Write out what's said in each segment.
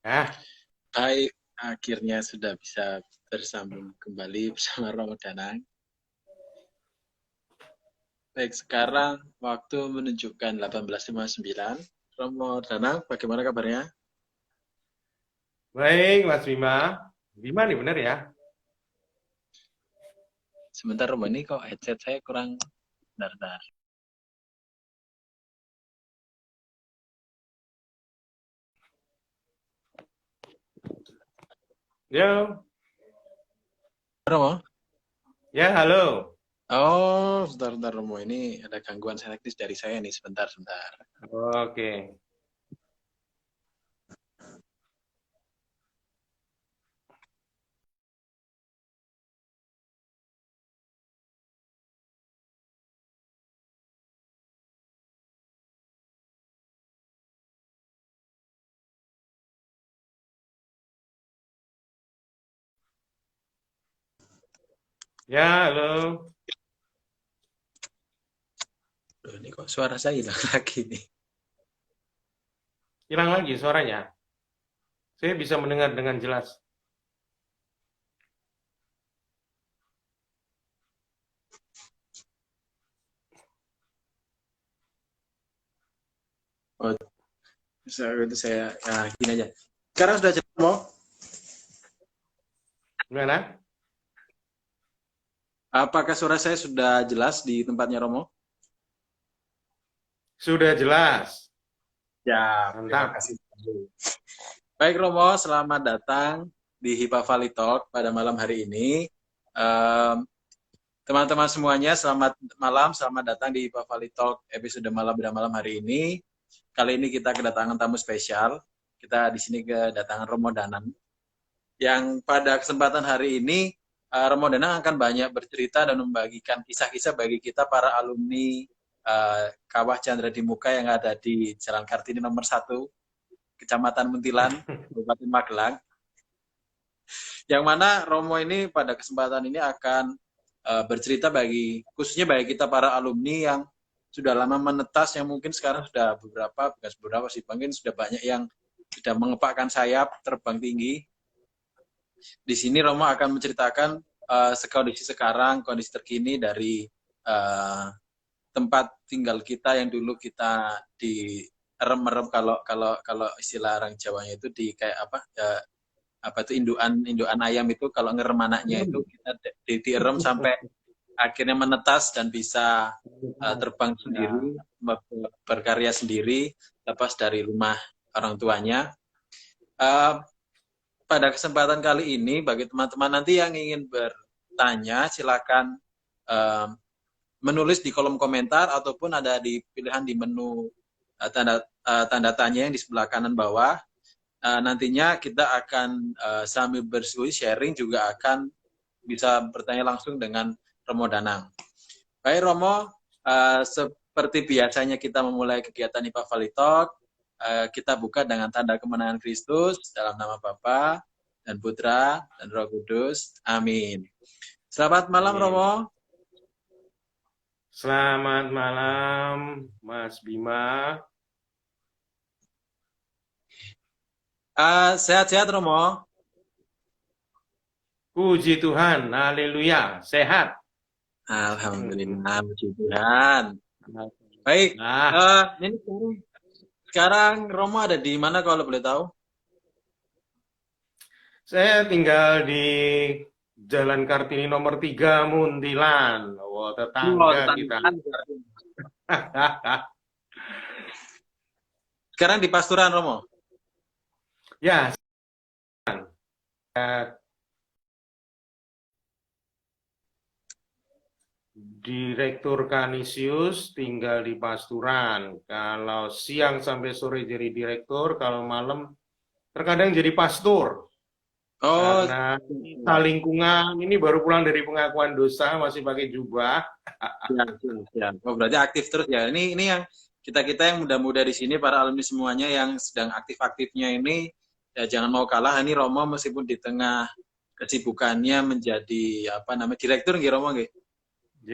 Ah, Baik, akhirnya sudah bisa bersambung kembali bersama Romo Danang. Baik, sekarang waktu menunjukkan 18.59. Romo Danang, bagaimana kabarnya? baik Mas Bima. Bima nih bener ya? Sebentar Romo, ini kok headset saya kurang dar-dar. Yo, Romo? ya halo. Oh, sebentar Romo. Ini ada gangguan teknis dari saya nih. Sebentar. Oke. Ya halo. Loh, ini kok suara saya hilang lagi nih. Hilang lagi suaranya. Saya bisa mendengar dengan jelas. Oh, itu saya gini aja. Sekarang sudah jelas, Romo? Gimana? Apakah suara saya sudah jelas di tempatnya Romo? Sudah jelas. Ya, terima Mantap. kasih. Baik Romo, selamat datang di HIPA Valley Talk pada malam hari ini. Em, Teman-teman semuanya, selamat malam, selamat datang di HIPA Valley Talk episode malam pada malam hari ini. Kali ini kita kedatangan tamu spesial. Kita di sini kedatangan Romo Danang. Yang pada kesempatan hari ini, Romo Danang akan banyak bercerita dan membagikan kisah-kisah bagi kita para alumni Kawah Chandra di Muka yang ada di Jalan Kartini nomor 1, Kecamatan Muntilan, Kabupaten Magelang. Yang mana Romo ini pada kesempatan ini akan bercerita khususnya bagi kita para alumni yang sudah lama menetas, yang mungkin sekarang sudah bukan beberapa sih, mungkin sudah banyak yang sudah mengepakkan sayap terbang tinggi. Di sini Romo akan menceritakan kondisi sekarang, kondisi terkini dari tempat tinggal kita yang dulu kita di merem kalau istilah orang Jawanya itu di kayak apa itu induan ayam itu kalau ngerem anaknya itu kita direm sampai akhirnya menetas dan bisa terbang Ya. sendiri, berkarya sendiri, lepas dari rumah orang tuanya. Uh, Pada kesempatan kali ini, bagi teman-teman nanti yang ingin bertanya, silakan uh, menulis di kolom komentar ataupun ada di pilihan di menu tanda tanya yang di sebelah kanan bawah. Nantinya kita akan sambil berdiskusi sharing juga akan bisa bertanya langsung dengan Romo Danang. Baik Romo, seperti biasanya kita memulai kegiatan IPA Valley Talk, kita buka dengan tanda kemenangan Kristus dalam nama Bapa dan Putra dan Roh Kudus. Amin. Selamat malam Amin. Romo. Selamat malam Mas Bima. Sehat-sehat Romo. Puji Tuhan. Haleluya. Sehat. Alhamdulillah, puji Tuhan. Baik, Nah, ini sekarang Romo ada di mana kalau boleh tahu? saya tinggal di Jalan Kartini nomor 3 Muntilan. Wah, Oh, tetangga kita. tetanggaan. Sekarang di Pasturan Romo. Ya, Direktur Kanisius tinggal di Pasturan. Kalau siang sampai sore jadi direktur, kalau malam terkadang jadi pastor. Oh, Karena kita lingkungan ini baru pulang dari pengakuan dosa masih pakai jubah. ya. Oh, berarti aktif terus ya. Ini yang kita yang muda-muda di sini, para alumni semuanya yang sedang aktif-aktifnya ini, ya jangan mau kalah. Ini Romo meskipun di tengah kesibukannya menjadi apa namanya direktur nggih Romo nggih. J.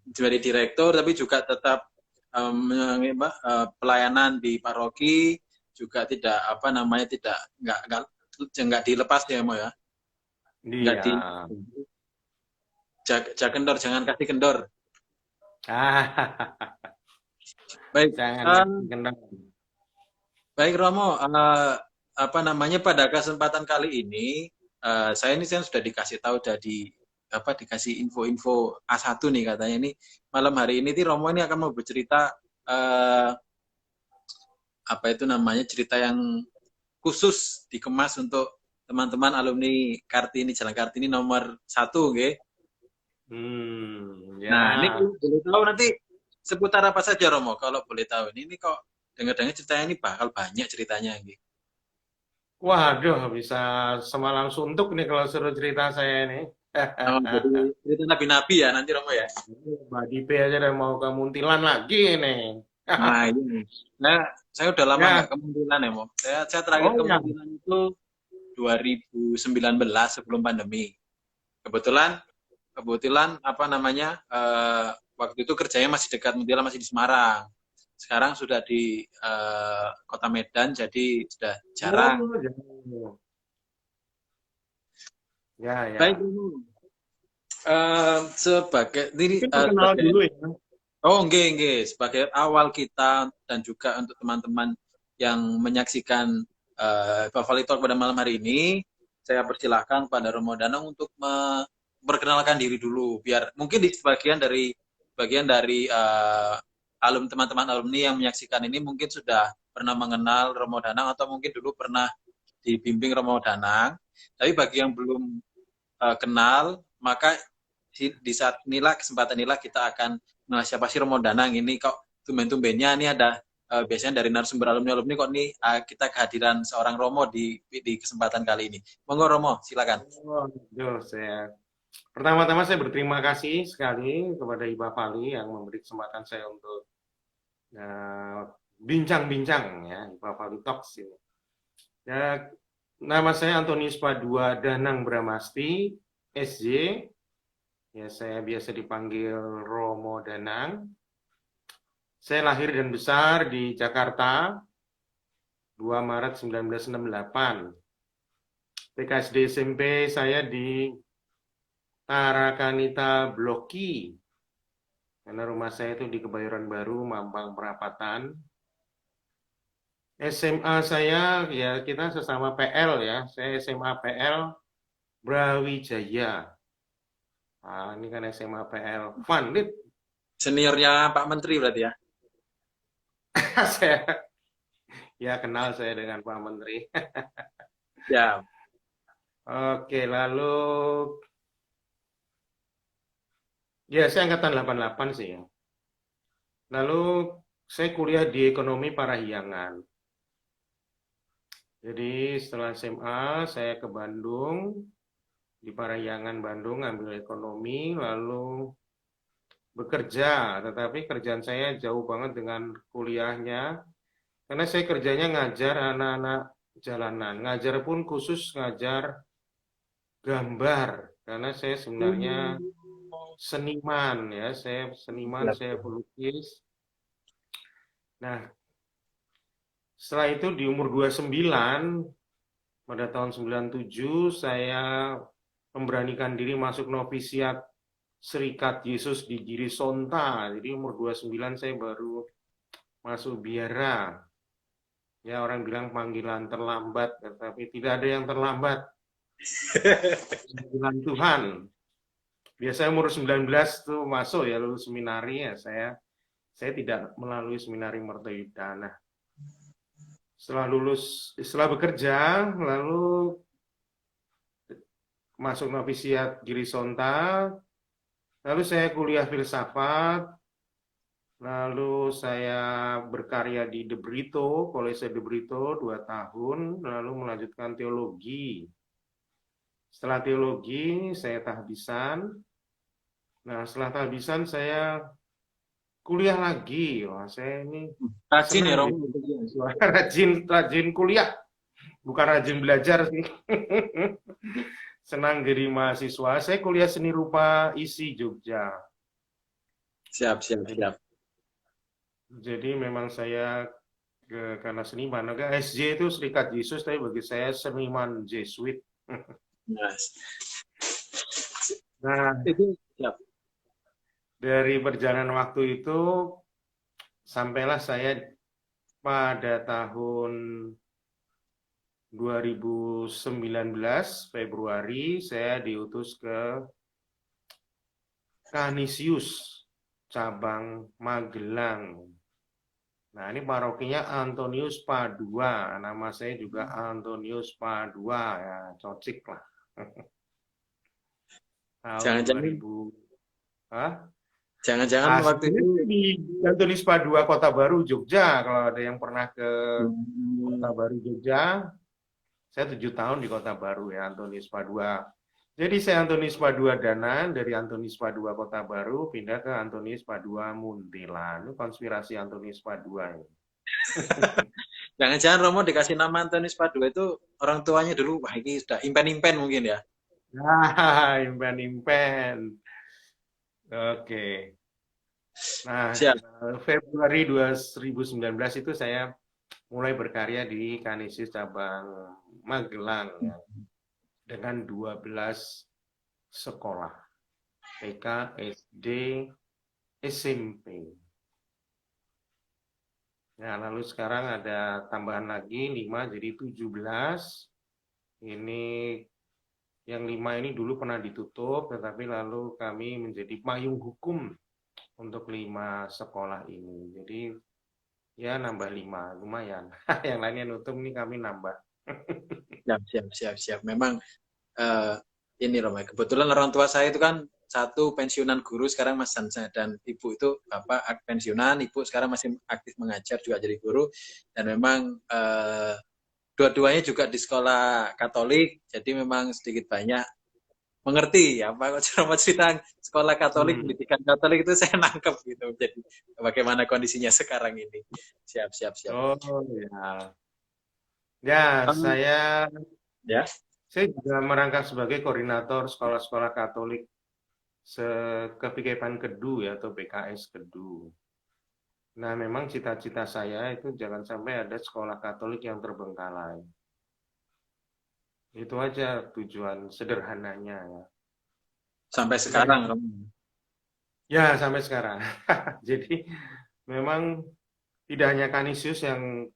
Menjadi direktur tapi juga tetap pelayanan di paroki, juga tidak apa namanya tidak nggak dilepas ya Mo ya. Nggak Iya. di kendor, jangan kasih kendor. Ah, Baik, jangan eh, kendor. baik Romo, apa namanya pada kesempatan kali ini saya sudah dikasih tahu dari apa dikasih info-info A1 nih katanya ini malam hari ini Romo ini akan mau bercerita eh, apa itu namanya cerita yang khusus dikemas untuk teman-teman alumni Kartini Jalan Kartini nomor 1, okay? Nah, ini Ya. kalau boleh tahu nanti seputar apa saja Romo kalau boleh tahu. Ini kok dengar-dengar ceritanya ini bakal banyak ceritanya gitu. Waduh, bisa semalam suntuk nih kalau suruh cerita saya ini. Oh, jadi cerita nabi-nabi ya nanti Romo ya. Mbak Dipe aja udah mau ke Muntilan lagi nih. Nah, ini. Nah, saya udah lama Ya, nggak ke Muntilan ya, Mo. Saya terakhir oh ke ya. Muntilan itu 2019 sebelum pandemi. Kebetulan kebetulan apa namanya waktu itu kerjanya masih dekat Muntilan, masih di Semarang. Sekarang sudah di Kota Medan, jadi sudah jarang. Oh, jauh. Ya, Baik, ya. Romo. Sebagai ini Mungkin perkenalan sebagai dulu ya. oh, nggih. Sebagai awal kita dan juga untuk teman-teman yang menyaksikan Bavali Talk pada malam hari ini, saya persilahkan pada Romo Danang untuk memperkenalkan diri dulu, biar mungkin di bagian dari teman-teman alumni yang menyaksikan ini mungkin sudah pernah mengenal Romo Danang atau mungkin dulu pernah dibimbing Romo Danang. Tapi bagi yang belum kenal, maka di saat inilah kesempatan inilah kita akan mengenal siapa sih Romo Danang ini kok tumben-tumbennya ini ada biasanya dari narasumber alumni kok nih kita kehadiran seorang Romo di kesempatan kali ini. Monggo Romo, silakan. Oh, aduh, pertama-tama saya berterima kasih sekali kepada Iba Fali yang memberi kesempatan saya untuk eh, bincang-bincang ya, Iba Fali Talks ini. Ya, nama saya Antonius Padua Danang Bramasti, SJ. Ya, saya biasa dipanggil Romo Danang. Saya lahir dan besar di Jakarta, 2 Maret 1968. TK SD SMP saya di Tarakanita Bloki. Karena rumah saya itu di Kebayoran Baru, Mampang Perapatan. SMA saya, ya kita sesama PL ya. Saya SMA PL Brawijaya. Nah, ini kan SMA PL Vandit. Seniornya Pak Menteri berarti ya. Saya ya kenal saya dengan Pak Menteri. Ya. Oke, lalu ya saya angkatan 88 sih ya. Lalu saya kuliah di Ekonomi Parahyangan. Jadi setelah SMA saya ke Bandung, di Parahyangan Bandung ambil ekonomi, lalu bekerja. Tetapi kerjaan saya jauh banget dengan kuliahnya, karena saya kerjanya ngajar anak-anak jalanan. Ngajar pun khusus ngajar gambar, karena saya sebenarnya seniman ya, saya seniman, saya pelukis. Nah, setelah itu di umur 29, pada tahun 97, saya memberanikan diri masuk novisiat Serikat Yesus di Girisonta. Jadi umur 29 saya baru masuk biara. Ya orang bilang panggilan terlambat, tetapi tidak ada yang terlambat. Panggilan Tuhan. Biasanya umur 19 tuh masuk ya lulus seminari ya saya tidak melalui seminari Mertoyuda. Nah, setelah bekerja, lalu masuk novisiat Girisonta, lalu saya kuliah filsafat, lalu saya berkarya di De Brito, Kolese De Brito 2 tahun, lalu melanjutkan teologi. Setelah teologi, saya tahbisan. Nah, setelah tahbisan saya kuliah lagi. Wah, saya ini Rajin ya senang Romo. jadi rajin kuliah, bukan rajin belajar sih. Senang jadi mahasiswa. Saya kuliah seni rupa ISI Jogja. Siap. Jadi memang saya karena seniman. Maka SJ itu Serikat Yesus, tapi bagi saya seniman Jesuit. Nah, Nah, itu siap. dari perjalanan waktu itu sampailah saya pada tahun 2019 Februari saya diutus ke Kanisius cabang Magelang. Nah, ini parokinya Antonius Padua. Nama saya juga Antonius Padua, ya, cocik lah. Tahun Jangan-jangan 2000. Hah? jangan-jangan waktu Aslinya itu di Antonius Padua, Kota Baru, Jogja. Kalau ada yang pernah ke Kota hmm, Baru, Jogja, saya 7 tahun di Kota Baru ya, Antonius Padua. Jadi saya Antonius Padua Danan, dari Antonius Padua Kota Baru, pindah ke Antonius Padua Muntilan. Ini konspirasi Antonius Padua ini. jangan-jangan Romo dikasih nama Antonius Padua itu orang tuanya dulu, wah ini sudah impen-impen mungkin ya. Nah, impen-impen. Oke. Nah, Siap. Februari 2019 itu saya mulai berkarya di Kanisius cabang Magelang ya, dengan 12 sekolah TK, SD, SMP. Nah, lalu sekarang ada tambahan lagi 5 jadi 17. Ini yang 5 ini dulu pernah ditutup, tetapi lalu kami menjadi payung hukum untuk 5 sekolah ini. Jadi ya nambah 5, lumayan. Yang lainnya nutup, ini kami nambah. Siap. Memang eh, ini Romo, kebetulan orang tua saya itu kan satu pensiunan guru sekarang Mas Sansa, dan ibu itu bapak pensiunan, ibu sekarang masih aktif mengajar juga jadi guru, dan memang dua-duanya juga di sekolah Katolik, jadi memang sedikit banyak mengerti ya apa Romo cerita sekolah Katolik, Hmm. pendidikan Katolik itu saya nangkep gitu, jadi bagaimana kondisinya sekarang ini. Siap. Oh ya. Ya, Um, ya, saya juga merangkap sebagai koordinator sekolah-sekolah Katolik Kepikepan Kedu ya, atau PKS Kedu. Nah, memang cita-cita saya itu jangan sampai ada sekolah Katolik yang terbengkalai. Itu aja tujuan sederhananya ya. sampai Dari sekarang Romo. ya sampai sekarang. Jadi memang tidak hanya Kanisius yang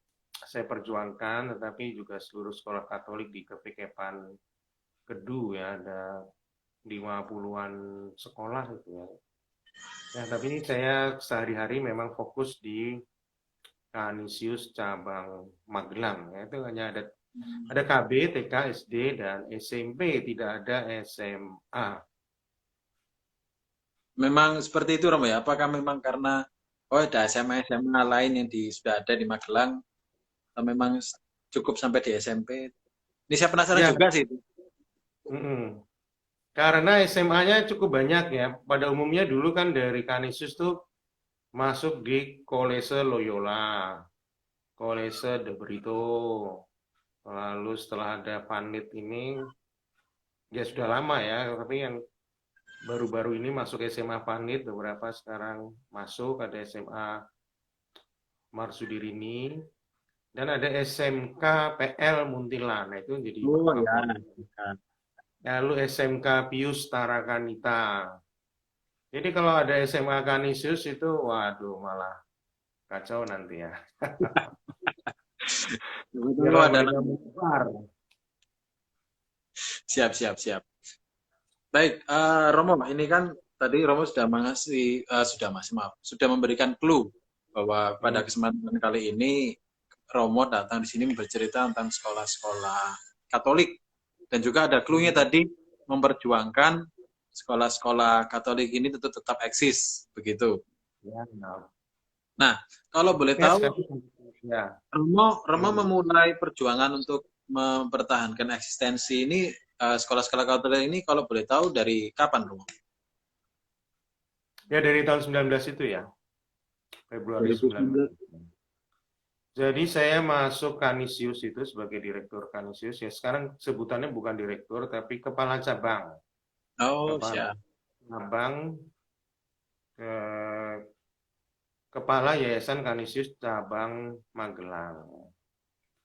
saya perjuangkan, tetapi juga seluruh sekolah Katolik di Kepikepan Kedu ya, ada 50-an sekolah itu ya. Ya, tapi ini saya sehari-hari memang fokus di Kanisius cabang Magelang ya. Itu hanya ada KB, TK, SD dan SMP, tidak ada SMA. Memang seperti itu Romo ya. Apakah memang karena oh ada SMA lain yang sudah ada di Magelang, atau memang cukup sampai di SMP? Ini saya penasaran Ya, juga sih itu. mm-mm. Karena SMA-nya cukup banyak ya. Pada umumnya dulu kan dari Kanisius tuh masuk di Kolese Loyola, Kolese De Brito. Lalu setelah ada Panit ini, ya sudah lama ya, tapi yang baru-baru ini masuk SMA Panit, beberapa sekarang masuk, ada SMA Marsudirini, dan ada SMK PL Muntilan. Nah, itu jadi Oh ya. favorit. Lalu SMK Pius Tarakanita. Jadi kalau ada SMA Kanisius itu, waduh malah kacau nanti ya. Betul Kira ada mereka bubar. siap. Baik, Romo, ini kan tadi Romo sudah mengasih sudah memberikan clue bahwa Hmm, pada kesempatan kali ini Romo datang di sini bercerita tentang sekolah-sekolah Katolik, dan juga ada clue-nya hmm. tadi memperjuangkan sekolah-sekolah Katolik ini tetap eksis begitu. Ya, nah. Nah, kalau boleh Ya, tahu, sekarang, ya, Romo gimana? memulai perjuangan untuk mempertahankan eksistensi ini, sekolah-sekolah Katolik ini, kalau boleh tahu dari kapan, Romo? Ya dari tahun 19 itu ya, Februari 19. 2019. Jadi saya masuk Kanisius itu sebagai direktur Kanisius. Ya sekarang sebutannya bukan direktur, tapi kepala cabang. Oh, Kepala siap. cabang, eh, Kepala Yayasan Kanisius Cabang Magelang.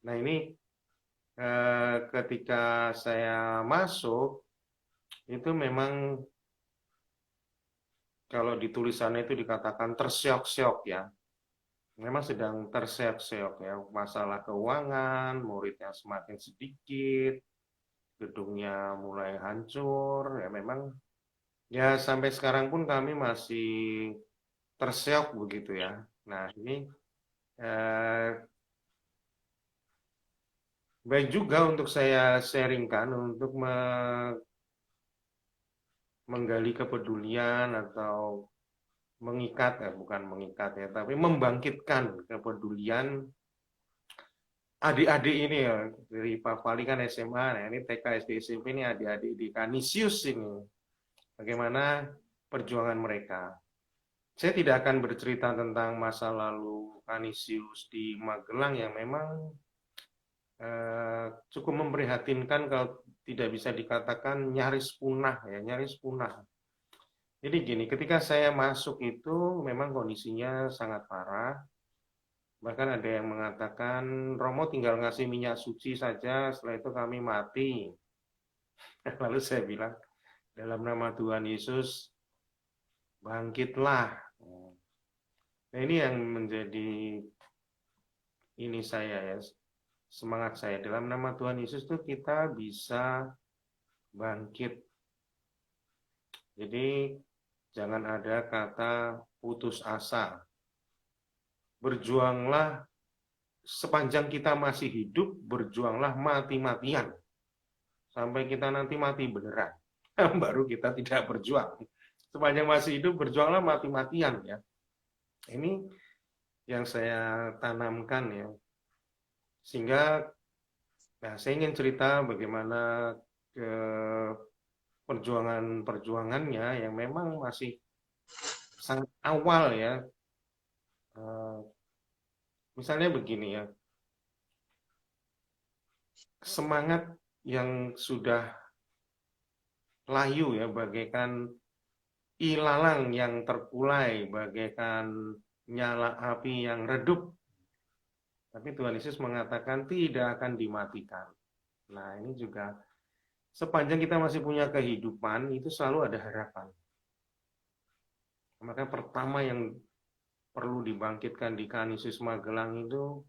Nah ini ketika saya masuk, itu memang kalau di tulisannya itu dikatakan terseok-seok ya. Memang sedang terseok-seok ya. Masalah keuangan, muridnya semakin sedikit, gedungnya mulai hancur, ya memang ya sampai sekarang pun kami masih terseok begitu ya. Nah ini eh, baik juga untuk saya sharingkan untuk menggali kepedulian atau mengikat ya, bukan mengikat ya, tapi membangkitkan kepedulian adik-adik ini ya dari Pak Fali kan SMA, nah ini TK SD SMP ini adik-adik di Kanisius ini bagaimana perjuangan mereka. Saya tidak akan bercerita tentang masa lalu Kanisius di Magelang yang memang cukup memprihatinkan kalau tidak bisa dikatakan nyaris punah ya, nyaris punah. Jadi gini, ketika saya masuk itu memang kondisinya sangat parah. Bahkan ada yang mengatakan Romo tinggal ngasih minyak suci saja, setelah itu kami mati. Lalu saya bilang, dalam nama Tuhan Yesus, bangkitlah. Nah ini yang menjadi ini saya ya, semangat saya. Dalam nama Tuhan Yesus itu kita bisa bangkit. Jadi jangan ada kata putus asa. Berjuanglah sepanjang kita masih hidup, berjuanglah mati-matian. Sampai kita nanti mati beneran. Baru kita tidak berjuang. Sepanjang masih hidup, berjuanglah mati-matian ya. Ini yang saya tanamkan ya. Sehingga nah, saya ingin cerita bagaimana perjuangan-perjuangannya yang memang masih sangat awal ya. Misalnya begini ya, semangat yang sudah layu ya, bagaikan ilalang yang terkulai, bagaikan nyala api yang redup. Tapi Tuhan Yesus mengatakan tidak akan dimatikan. Nah ini juga, sepanjang kita masih punya kehidupan, itu selalu ada harapan. Maka pertama yang perlu dibangkitkan di Kanisius Magelang itu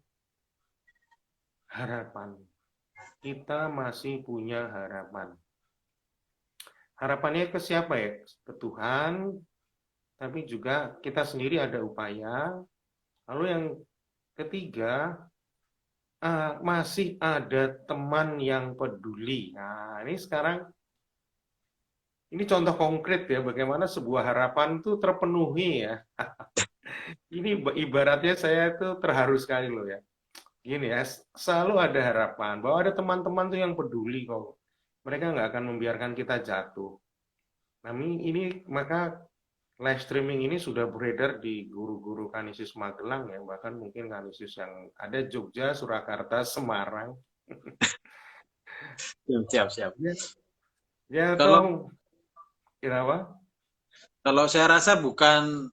harapan. Kita masih punya harapan. Harapannya ke siapa ya? Ke Tuhan, tapi juga kita sendiri ada upaya. Lalu yang ketiga, masih ada teman yang peduli. Nah, ini sekarang, ini contoh konkret ya, bagaimana sebuah harapan itu terpenuhi ya. Ini ibaratnya saya tuh terharu sekali loh ya. Gini ya, selalu ada harapan bahwa ada teman-teman tuh yang peduli kok. Mereka nggak akan membiarkan kita jatuh. Nah, ini maka live streaming ini sudah beredar di guru-guru Kanisius Magelang ya, bahkan mungkin Kanisius yang ada Jogja, Surakarta, Semarang. Siap. Ya, ya Kalau tolong, kenapa? kalau saya rasa bukan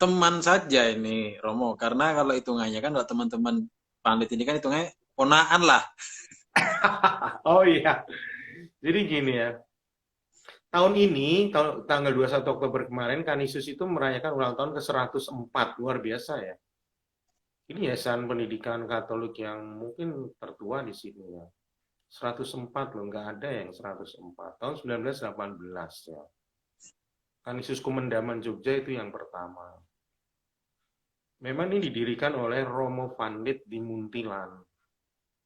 teman saja ini Romo, karena kalau hitungannya kan kalau teman-teman panit ini kan hitungannya ponaan lah. Oh iya, jadi gini ya, tahun ini, tanggal 21 Oktober kemarin, Kanisius itu merayakan ulang tahun ke-104, luar biasa ya. Ini yayasan pendidikan Katolik yang mungkin tertua di sini ya. 104 loh, nggak ada yang 104. Tahun 1918 ya. Kanisius Kumendaman Jogja itu yang pertama. Memang ini didirikan oleh Romo Vanlit di Muntilan.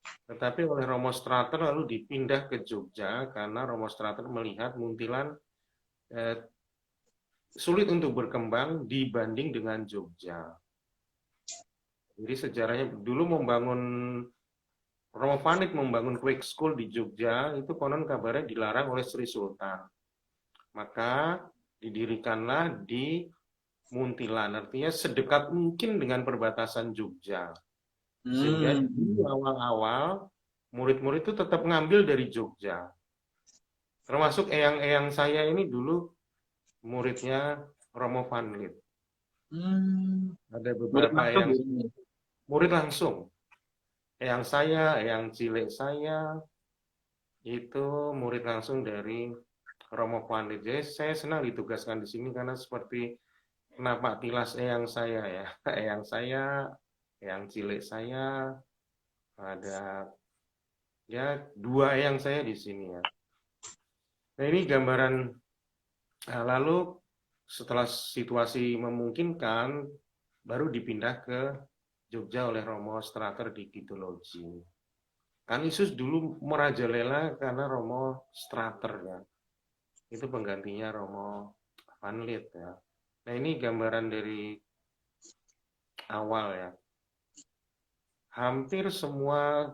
Tetapi oleh Romo Strater lalu dipindah ke Jogja karena Romo Strater melihat Muntilan sulit untuk berkembang dibanding dengan Jogja. Jadi sejarahnya dulu Romo Vanlit membangun Quick School di Jogja, itu konon kabarnya dilarang oleh Sri Sultan. Maka didirikanlah di Muntilan, artinya sedekat mungkin dengan perbatasan Jogja. Sehingga di awal-awal murid-murid itu tetap ngambil dari Jogja. Termasuk eyang-eyang saya ini dulu muridnya Romo Vanlit. Ada Murid beberapa langsung yang gitu. murid langsung, yang saya, yang cilik saya, itu murid langsung dari Romo Pandit. Jadi saya senang ditugaskan di sini karena seperti napak tilas eyang saya ya, eyang saya, yang cilik saya, ada ya dua eyang saya di sini ya. Nah ini gambaran. Lalu setelah situasi memungkinkan, baru dipindah ke Jogja oleh Romo Strater di Gitologi. Kanisius dulu merajalela karena Romo Strater ya. Itu penggantinya Romo Van Lith ya. Nah ini gambaran dari awal ya. Hampir semua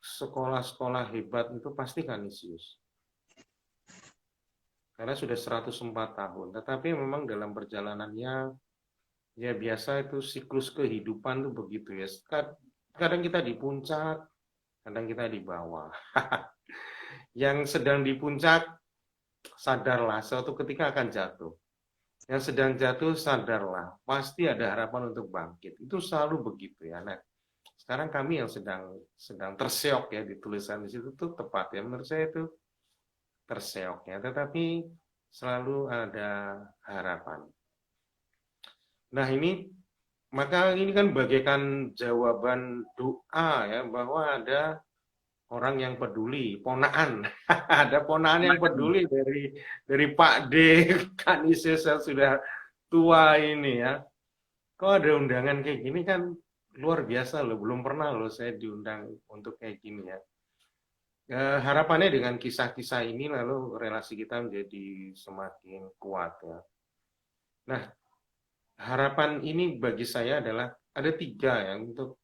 sekolah-sekolah hebat itu pasti Kanisius. Karena sudah 104 tahun. Tetapi memang dalam perjalanannya, ya biasa itu siklus kehidupan tuh begitu ya. Kadang kita di puncak, kadang kita di bawah. Yang sedang di puncak, sadarlah suatu ketika akan jatuh. Yang sedang jatuh, sadarlah pasti ada harapan untuk bangkit. Itu selalu begitu ya. Nah, sekarang kami yang sedang terseok ya di tulisan di situ tuh tepat ya. Menurut saya itu terseok ya. Tetapi selalu ada harapan. Nah maka ini kan bagaikan jawaban doa ya, bahwa ada orang yang peduli, ponaan. Ada ponaan yang peduli dari Pak D, Kanisius yang sudah tua ini ya. Kok ada undangan kayak gini kan luar biasa loh, belum pernah loh saya diundang untuk kayak gini ya. Harapannya dengan kisah-kisah ini lalu relasi kita menjadi semakin kuat ya. Nah, harapan ini bagi saya adalah ada tiga ya untuk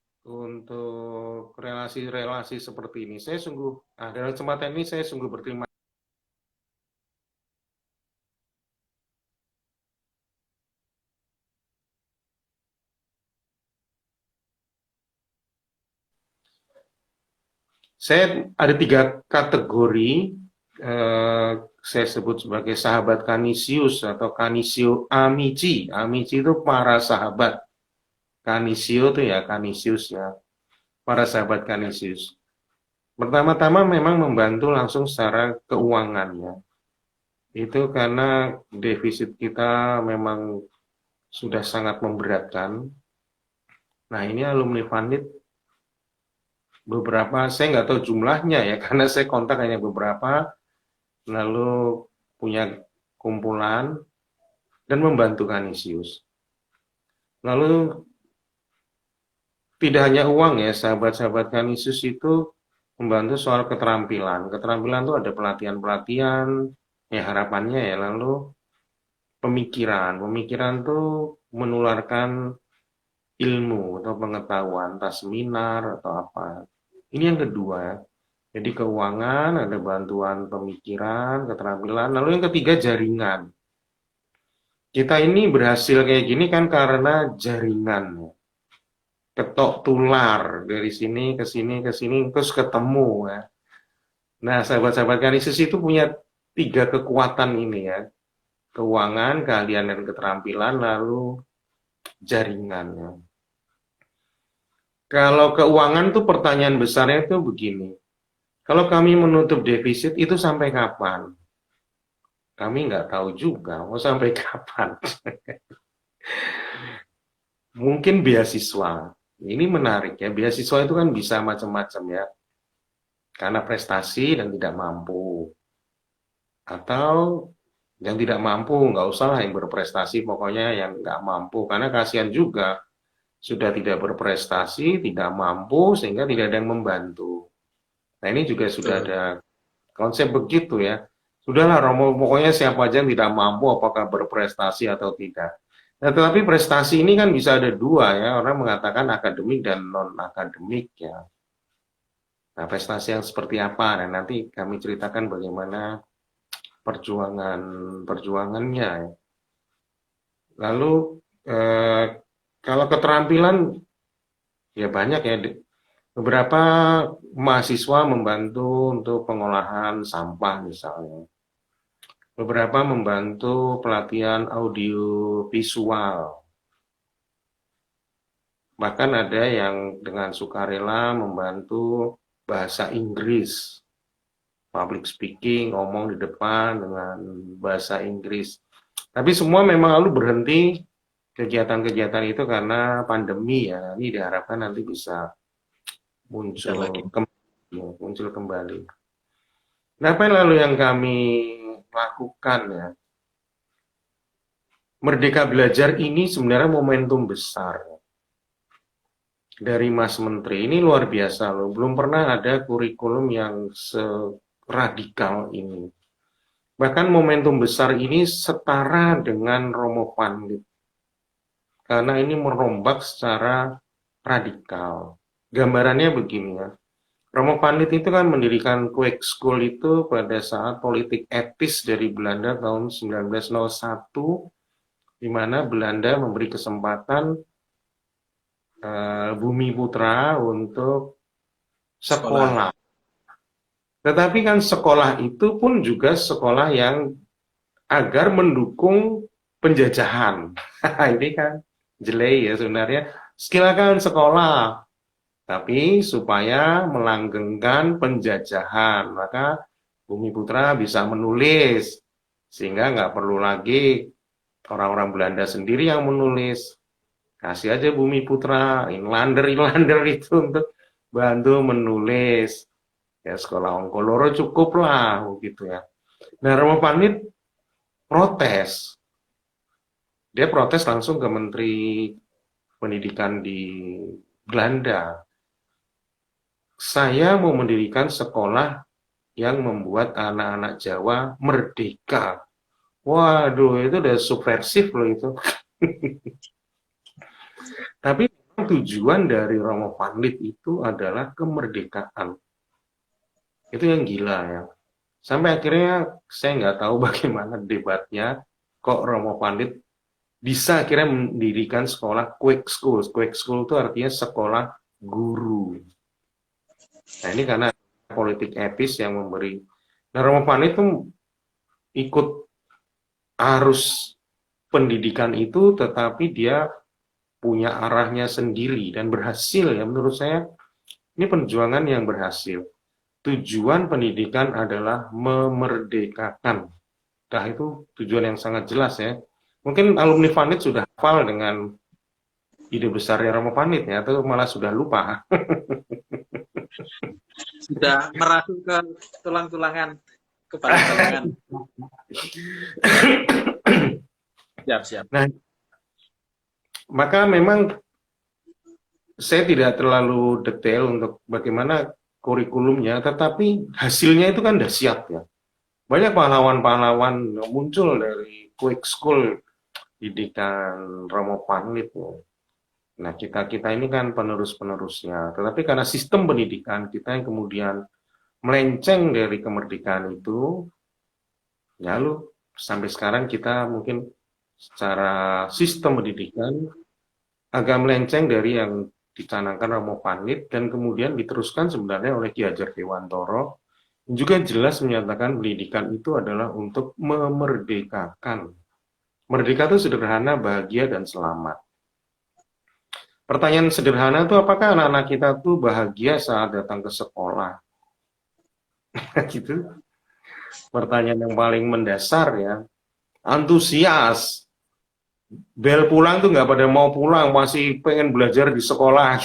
relasi-relasi seperti ini. Saya sungguh, dalam kesempatan ini saya sungguh berterima. Saya ada tiga kategori, saya sebut sebagai sahabat Kanisius atau Kanisio Amici. Amici itu para sahabat. Kanisio itu ya Kanisius ya, para sahabat Kanisius. Pertama-tama memang membantu langsung secara keuangan ya. Itu karena defisit kita memang sudah sangat memberatkan. Nah ini alumni Vanit beberapa, saya nggak tahu jumlahnya ya, karena saya kontak hanya beberapa, lalu punya kumpulan dan membantu Kanisius. Lalu tidak hanya uang ya, sahabat-sahabat Kanisius itu membantu soal keterampilan. Keterampilan itu ada pelatihan-pelatihan, ya harapannya ya, lalu pemikiran. Pemikiran tuh menularkan ilmu atau pengetahuan, entah seminar atau apa. Ini yang kedua. Jadi keuangan, ada bantuan pemikiran, keterampilan. Lalu yang ketiga jaringan. Kita ini berhasil kayak gini kan karena jaringan. Ketok tular dari sini ke sini ke sini terus ketemu ya. Nah, sahabat-sahabat Kanisius itu punya tiga kekuatan ini ya. Keuangan, keahlian dan keterampilan, lalu jaringan ya. Kalau keuangan tuh pertanyaan besarnya itu begini. Kalau kami menutup defisit itu sampai kapan? Kami nggak tahu juga mau sampai kapan. Mungkin beasiswa. Ini menarik ya. Beasiswa itu kan bisa macam-macam ya. Karena prestasi dan tidak mampu. Atau yang tidak mampu, nggak usah lah yang berprestasi, pokoknya yang nggak mampu. Karena kasihan juga, sudah tidak berprestasi, tidak mampu, sehingga tidak ada yang membantu. Nah ini juga sudah Betul. ada konsep begitu ya. Sudahlah Romo, pokoknya siapa aja yang tidak mampu, apakah berprestasi atau tidak. Nah, tetapi prestasi ini kan bisa ada dua ya, orang mengatakan akademik dan non-akademik ya. Nah, prestasi yang seperti apa? Nah, nanti kami ceritakan bagaimana perjuangannya ya. Lalu eh, kalau keterampilan ya banyak ya. Beberapa mahasiswa membantu untuk pengolahan sampah misalnya. Beberapa membantu pelatihan audio visual. Bahkan ada yang dengan sukarela membantu bahasa Inggris, public speaking, ngomong di depan dengan bahasa Inggris. Tapi semua memang lalu berhenti kegiatan-kegiatan itu karena pandemi ya. Ini diharapkan nanti bisa Bisa lagi. muncul kembali. Nah, apa lalu yang kami lakukan ya? Merdeka Belajar ini sebenarnya momentum besar dari Mas Menteri. Ini luar biasa loh. Belum pernah ada kurikulum yang seradikal ini. Bahkan momentum besar ini setara dengan Romo Panlit. Karena ini merombak secara radikal. Gambarannya begini ya. Romo Panlit itu kan mendirikan Quake School itu pada saat politik etis dari Belanda tahun 1901, di mana Belanda memberi kesempatan Bumi Putra untuk sekolah. Tetapi kan sekolah itu pun juga sekolah yang agar mendukung penjajahan. Ini kan jelek ya sebenarnya. Silakan sekolah, tapi supaya melanggengkan penjajahan. Maka Bumi Putra bisa menulis, sehingga nggak perlu lagi orang-orang Belanda sendiri yang menulis. Kasih aja Bumi Putra, inlander itu untuk bantu menulis. Ya sekolah Ongkoloro cukup lah, gitu ya. Nah, Romo Panit protes. Dia protes langsung ke Menteri Pendidikan di Belanda. Saya mau mendirikan sekolah yang membuat anak-anak Jawa merdeka. Waduh, itu udah subversif loh itu. Tapi tujuan dari Romo Panlit itu adalah kemerdekaan. Itu yang gila ya. Sampai akhirnya saya nggak tahu bagaimana debatnya, kok Romo Pandit bisa akhirnya mendirikan sekolah Quake School. Quake School itu artinya sekolah guru. Nah ini karena politik etis yang memberi. Nah Romo Pandit itu ikut arus pendidikan itu, tetapi dia punya arahnya sendiri dan berhasil ya menurut saya. Ini perjuangan yang berhasil. Tujuan pendidikan adalah memerdekakan. Nah, itu tujuan yang sangat jelas ya. Mungkin alumni Vanit sudah hafal dengan ide besarnya Romo Panit ya, atau malah sudah lupa. Sudah merasuk ke tulang-tulangan, kepala tulangan. Siap. Nah, maka memang saya tidak terlalu detail untuk bagaimana kurikulumnya, tetapi hasilnya itu kan dahsyat ya. Banyak pahlawan-pahlawan muncul dari Quick School didikan Romo Panlit. Nah, kita ini kan penerus-penerusnya. Tetapi karena sistem pendidikan kita yang kemudian melenceng dari kemerdekaan itu, ya lalu sampai sekarang kita mungkin secara sistem pendidikan agak melenceng dari yang dicanangkan Romo Panlit dan kemudian diteruskan sebenarnya oleh Ki Hajar Dewantoro, juga jelas menyatakan pendidikan itu adalah untuk memerdekakan. Merdeka itu sederhana, bahagia, dan selamat. Pertanyaan sederhana itu apakah anak-anak kita tuh bahagia saat datang ke sekolah? Gitu. Pertanyaan yang paling mendasar ya. Antusias. Bel pulang tuh nggak pada mau pulang, masih pengen belajar di sekolah.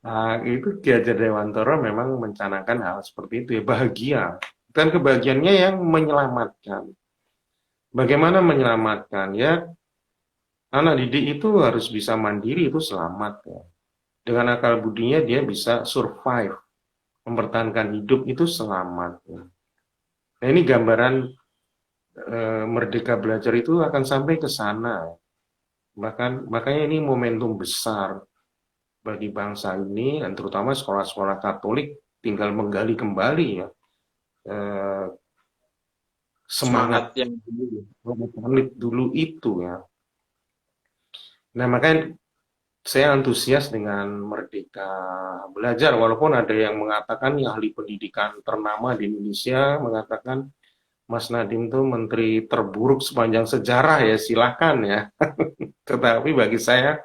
Nah, itu Ki Hajar Dewantoro memang mencanangkan hal seperti itu ya, bahagia. Dan kebahagiaannya yang menyelamatkan. Bagaimana menyelamatkan? Ya, anak didik itu harus bisa mandiri, itu selamat ya. Dengan akal budinya dia bisa survive, mempertahankan hidup, itu selamat ya. Nah, ini gambaran Merdeka Belajar itu akan sampai ke sana. Makanya ini momentum besar bagi bangsa ini, dan terutama sekolah-sekolah Katolik tinggal menggali kembali ya semangat yang dulu itu ya. Nah, makanya saya antusias dengan Merdeka Belajar, walaupun ada yang mengatakan, ya, ahli pendidikan ternama di Indonesia mengatakan Mas Nadiem itu menteri terburuk sepanjang sejarah ya, silahkan ya. Tetapi bagi saya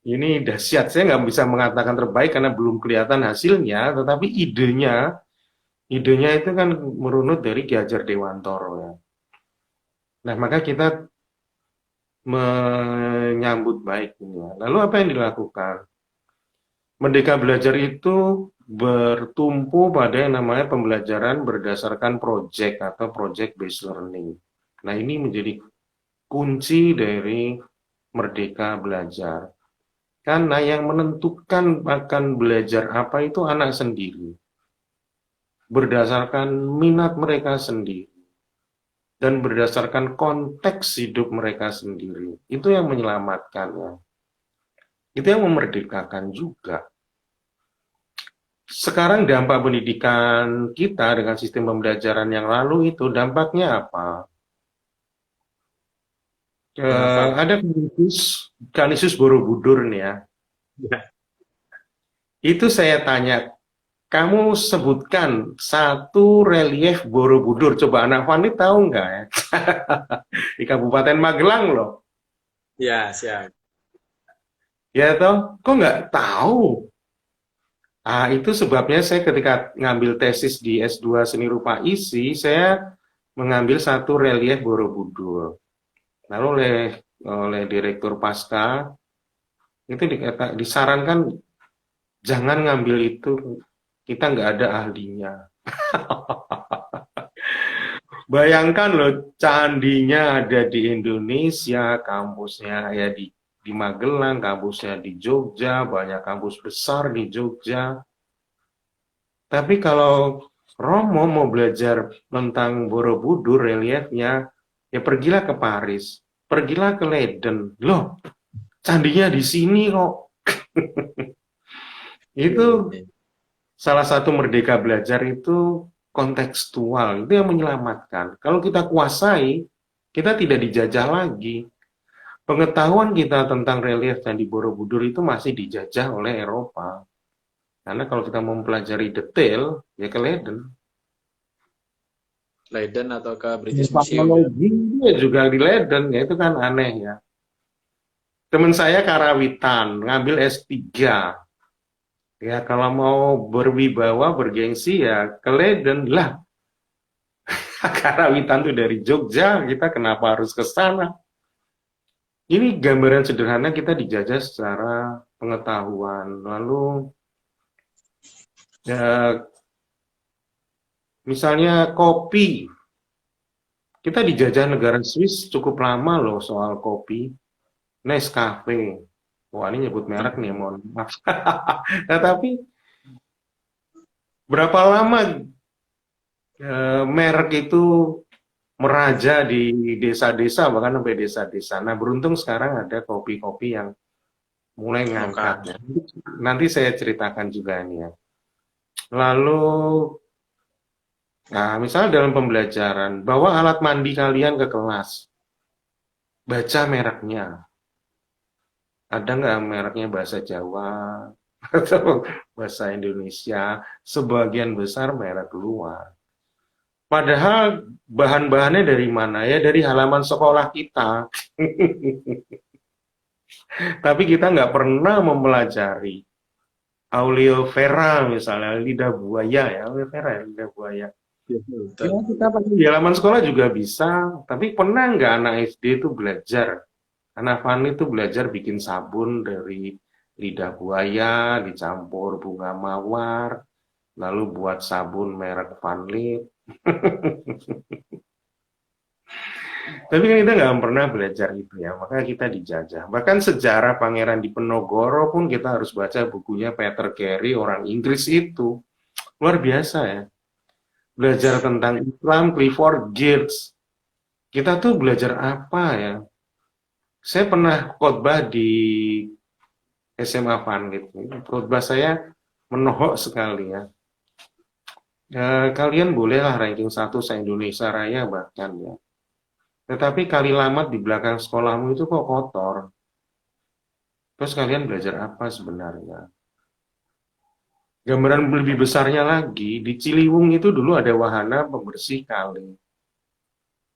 Ini dahsyat, saya nggak bisa mengatakan terbaik karena belum kelihatan hasilnya, tetapi idenya itu kan merunut dari Ki Hajar Dewantoro ya. Nah, maka kita menyambut baik ini ya. Lalu apa yang dilakukan? Merdeka Belajar itu bertumpu pada yang namanya pembelajaran berdasarkan project atau project based learning. Nah, ini menjadi kunci dari Merdeka Belajar. Karena yang menentukan akan belajar apa itu anak sendiri, berdasarkan minat mereka sendiri, dan berdasarkan konteks hidup mereka sendiri. Itu yang menyelamatkannya. Itu yang memerdekakan juga. Sekarang dampak pendidikan kita dengan sistem pembelajaran yang lalu itu dampaknya apa? Kenapa? Ada Kanisius Borobudur nih ya. Ya. Itu saya tanya, kamu sebutkan satu relief Borobudur. Coba anak Fani tahu nggak ya? Di Kabupaten Magelang loh. Ya, siap. Ya toh, kok nggak tahu? Ah, itu sebabnya saya ketika ngambil tesis di S2 Seni Rupa Isi, saya mengambil satu relief Borobudur. Lalu oleh Direktur Pasca, itu disarankan jangan ngambil itu, kita nggak ada ahlinya. Bayangkan loh, candinya ada di Indonesia, kampusnya ya di Magelang, kampusnya di Jogja, banyak kampus besar di Jogja. Tapi kalau Romo mau belajar tentang Borobudur reliefnya, ya pergilah ke Paris, pergilah ke Leiden. Loh, candinya di sini kok. Itu salah satu merdeka belajar itu kontekstual, itu yang menyelamatkan. Kalau kita kuasai, kita tidak dijajah lagi. Pengetahuan kita tentang relief Candi Borobudur itu masih dijajah oleh Eropa. Karena kalau kita mau mempelajari detail, ya ke Leiden. Leiden atau ke British Museum ya. Teknologi ya juga di Leiden, ya itu kan aneh ya. Teman saya Karawitan, ngambil S3. Ya kalau mau berwibawa, bergengsi ya ke Leiden. Lah, Karawitan tuh dari Jogja, kita kenapa harus ke sana? Ini gambaran sederhana kita dijajah secara pengetahuan. Lalu ya, misalnya kopi, kita dijajah negara Swiss cukup lama loh soal kopi. Nescafe. Wah, ini nyebut merek nih, mohon maaf. Nah, tapi berapa lama merek itu meraja di desa-desa, bahkan sampai desa-desa. Nah, beruntung sekarang ada kopi-kopi yang mulai ngangkat. Lokal. Ya. Nanti saya ceritakan juga ini ya. Lalu, nah, misalnya dalam pembelajaran, bawa alat mandi kalian ke kelas, baca mereknya. Ada nggak mereknya bahasa Jawa atau bahasa Indonesia? Sebagian besar merek luar. Padahal bahan-bahannya dari mana? Ya dari halaman sekolah kita. Tapi kita nggak pernah mempelajari. Aulio vera misalnya, lidah buaya ya, aulio vera ya, lidah buaya. Ya, Ya, betul. kita pakai di halaman sekolah juga bisa, tapi pernah nggak anak SD itu belajar? Anak Fani itu belajar bikin sabun dari lidah buaya, dicampur bunga mawar, lalu buat sabun merek Vanlip. Tapi kan kita nggak pernah belajar itu ya, maka kita dijajah. Bahkan sejarah Pangeran Diponegoro pun kita harus baca bukunya Peter Carey, orang Inggris itu. Luar biasa ya. Belajar tentang Islam, Clifford Geertz. Kita tuh belajar apa ya? Saya pernah khotbah di SMA Van gitu. Khotbah saya menohok sekali ya. Kalian bolehlah ranking 1 se-Indonesia Raya bahkan ya. Tetapi kalimat di belakang sekolahmu itu kok kotor. Terus kalian belajar apa sebenarnya? Gambaran lebih besarnya lagi, di Ciliwung itu dulu ada wahana pembersih kali.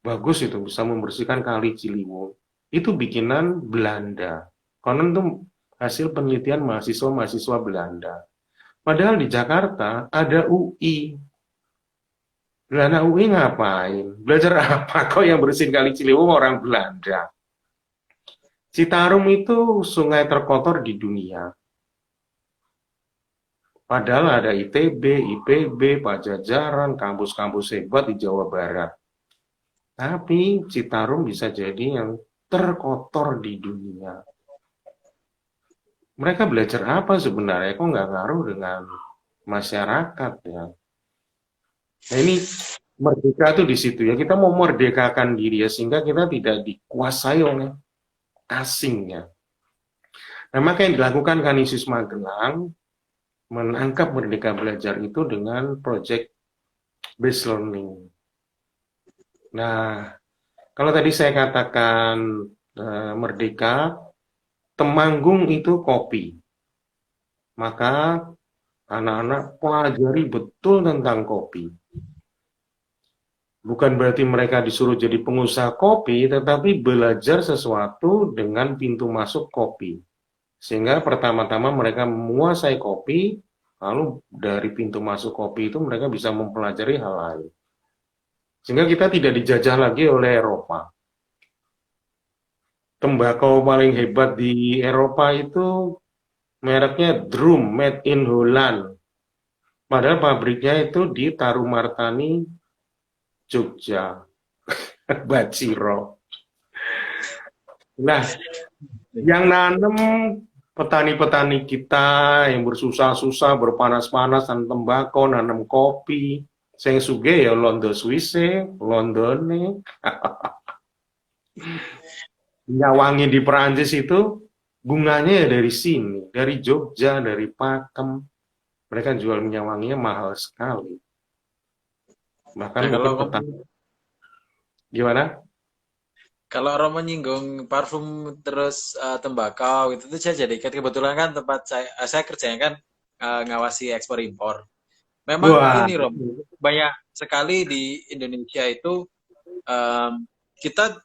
Bagus itu, bisa membersihkan kali Ciliwung. Itu bikinan Belanda. Konon tuh hasil penelitian mahasiswa-mahasiswa Belanda. Padahal di Jakarta ada UI. Lah anak UI ngapain? Belajar apa? Kok yang bersihin Kali Ciliwung orang Belanda? Citarum itu sungai terkotor di dunia. Padahal ada ITB, IPB, Pajajaran, kampus-kampus hebat di Jawa Barat. Tapi Citarum bisa jadi yang terkotor di dunia. Mereka belajar apa sebenarnya? Kok nggak ngaruh dengan masyarakat ya? Nah ini merdeka tuh di situ ya. Kita mau merdekakan diri ya sehingga kita tidak dikuasai oleh asingnya. Nah maka yang dilakukan Kanisius Magelang menangkap Merdeka Belajar itu dengan project based learning. Nah kalau tadi saya katakan merdeka, Temanggung itu kopi. Maka anak-anak pelajari betul tentang kopi. Bukan berarti mereka disuruh jadi pengusaha kopi, tetapi belajar sesuatu dengan pintu masuk kopi. Sehingga pertama-tama mereka menguasai kopi, lalu dari pintu masuk kopi itu mereka bisa mempelajari hal lain. Sehingga kita tidak dijajah lagi oleh Eropa. Tembakau paling hebat di Eropa itu mereknya Drum, made in Holland. Padahal pabriknya itu di Tarumartani, Jogja. Baciro. Nah, yang nanam petani-petani kita yang bersusah-susah, berpanas-panas, nanam tembakau, nanam kopi. Sing suge ya Londo Swisse, Londone. Nyawangi di Perancis itu bunganya ya dari sini, dari Jogja, dari Pakem. Mereka jual minyak wanginya mahal sekali. Bahkan kalau gimana? Kalau orang menyinggung parfum terus tembakau itu tuh saya jadi kebetulan kan tempat saya kerjanya kan ngawasi ekspor impor. Memang Wah, ini Rom, banyak sekali di Indonesia itu kita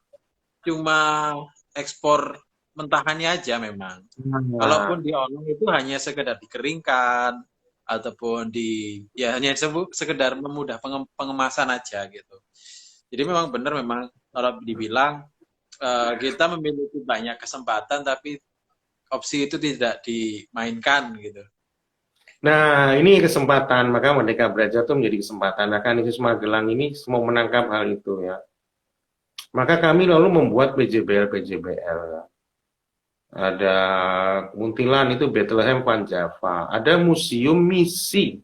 cuma ekspor mentahannya aja memang. Kalaupun diolah itu hanya sekedar dikeringkan ataupun hanya sekedar memudah pengemasan aja gitu. Jadi memang benar memang kalau dibilang kita memiliki banyak kesempatan tapi opsi itu tidak dimainkan gitu. Nah, ini kesempatan, maka Merdeka Belajar itu menjadi kesempatan. Nah, Kanisius Magelang ini mau menangkap hal itu ya. Maka kami lalu membuat PJBL. Ada Muntilan itu Bethlehem Panjava. Ada museum misi.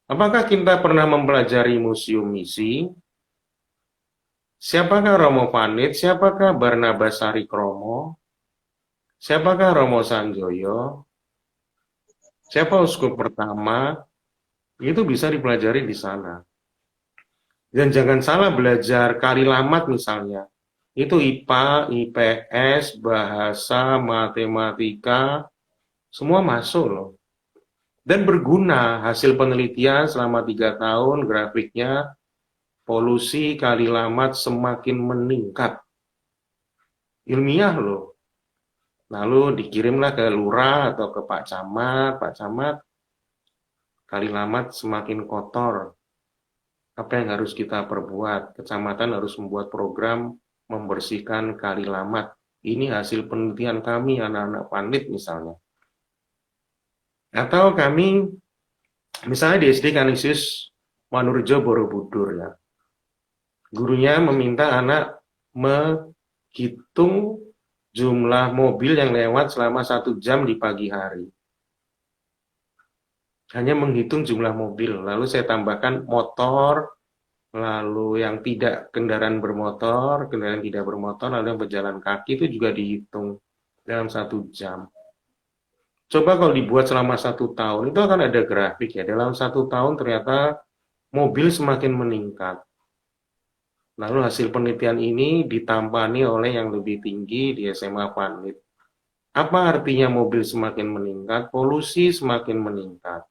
Apakah kita pernah mempelajari museum misi? Siapakah Romo Panit? Siapakah Barnabas Sari Kromo? Siapakah Romo Sanjoyo? Siapa uskup pertama? Itu bisa dipelajari di sana. Dan jangan salah belajar Kalilamat misalnya. Itu IPA, IPS, bahasa, matematika, semua masuk loh. Dan berguna hasil penelitian selama 3 tahun grafiknya polusi Kalilamat semakin meningkat. Ilmiah loh. Lalu dikirimlah ke lurah atau ke Pak Camat, Kalilamat semakin kotor. Apa yang harus kita perbuat? Kecamatan harus membuat program membersihkan Kalilamat. Ini hasil penelitian kami, anak-anak pandit misalnya. Atau kami, misalnya di SD Kanisius Manurjo Borobudur ya. Gurunya meminta anak menghitung jumlah mobil yang lewat selama 1 jam di pagi hari. Hanya menghitung jumlah mobil, lalu saya tambahkan motor, lalu yang tidak kendaraan bermotor, kendaraan tidak bermotor, lalu yang berjalan kaki itu juga dihitung dalam 1 jam. Coba kalau dibuat selama 1 tahun, itu akan ada grafik ya. Dalam 1 tahun ternyata mobil semakin meningkat. Lalu hasil penelitian ini ditampani oleh yang lebih tinggi di SMA Panit. Apa artinya mobil semakin meningkat? Polusi semakin meningkat.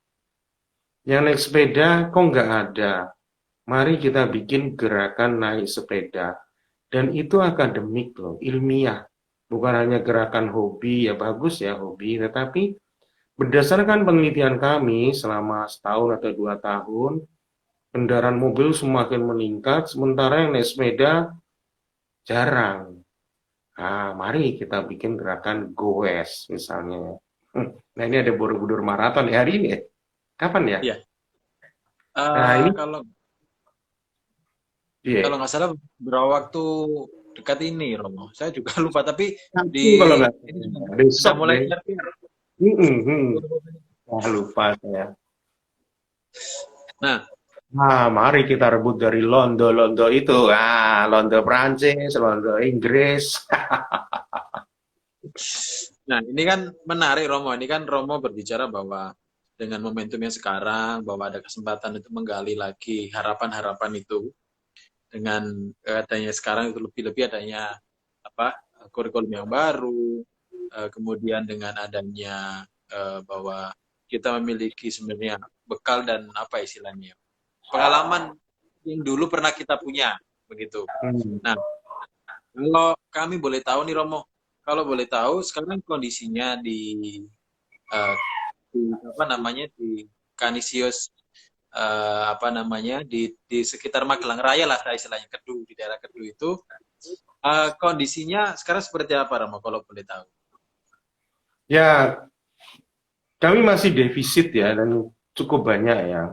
Yang naik sepeda kok nggak ada? Mari kita bikin gerakan naik sepeda. Dan itu akademik loh, ilmiah. bukan hanya gerakan hobi, ya bagus ya hobi, tetapi berdasarkan penelitian kami selama setahun atau 2 tahun, kendaraan mobil semakin meningkat, sementara yang naik sepeda jarang. Nah, mari kita bikin gerakan goes misalnya. Nah, ini ada Borobudur Marathon ya hari ini ya. Kapan ya? Iya. Nah, ini Kalau iya. kalau nggak salah beberapa waktu dekat ini, Romo. Saya juga lupa, tapi di Sabtu kalau nggak ini salah. sudah Besok mulai deh. share. Wah, lupa saya. Nah, Mari kita rebut dari Londo-Londo itu. Londo Prancis, Londo Inggris. nah, ini kan menarik, Romo. Ini kan Romo berbicara bahwa dengan momentumnya sekarang, bahwa ada kesempatan untuk menggali lagi harapan-harapan itu dengan adanya sekarang itu lebih-lebih adanya apa kurikulum yang baru, kemudian dengan adanya bahwa kita memiliki sebenarnya bekal dan apa istilahnya pengalaman yang dulu pernah kita punya begitu. Hmm. Nah, kalau kami boleh tahu nih Romo, kalau boleh tahu sekarang kondisinya eh, di apa namanya di Kanisius apa namanya di sekitar Magelang Raya lah istilahnya Kedu di daerah Kedu itu kondisinya sekarang seperti apa Romo kalau boleh tahu? Ya, kami masih defisit ya dan cukup banyak ya.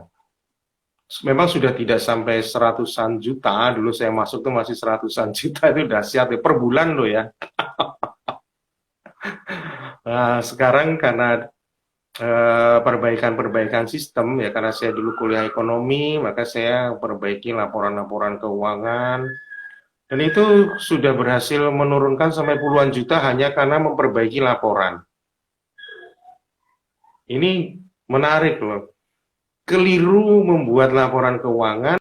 Memang sudah tidak sampai seratusan juta. Dulu saya masuk tuh masih seratusan juta itu dahsyat ya per bulan loh ya. Nah, sekarang karena perbaikan-perbaikan sistem ya karena saya dulu kuliah ekonomi, maka saya perbaiki laporan-laporan keuangan dan itu sudah berhasil menurunkan sampai puluhan juta hanya karena memperbaiki laporan. Ini menarik loh. Keliru membuat laporan keuangan.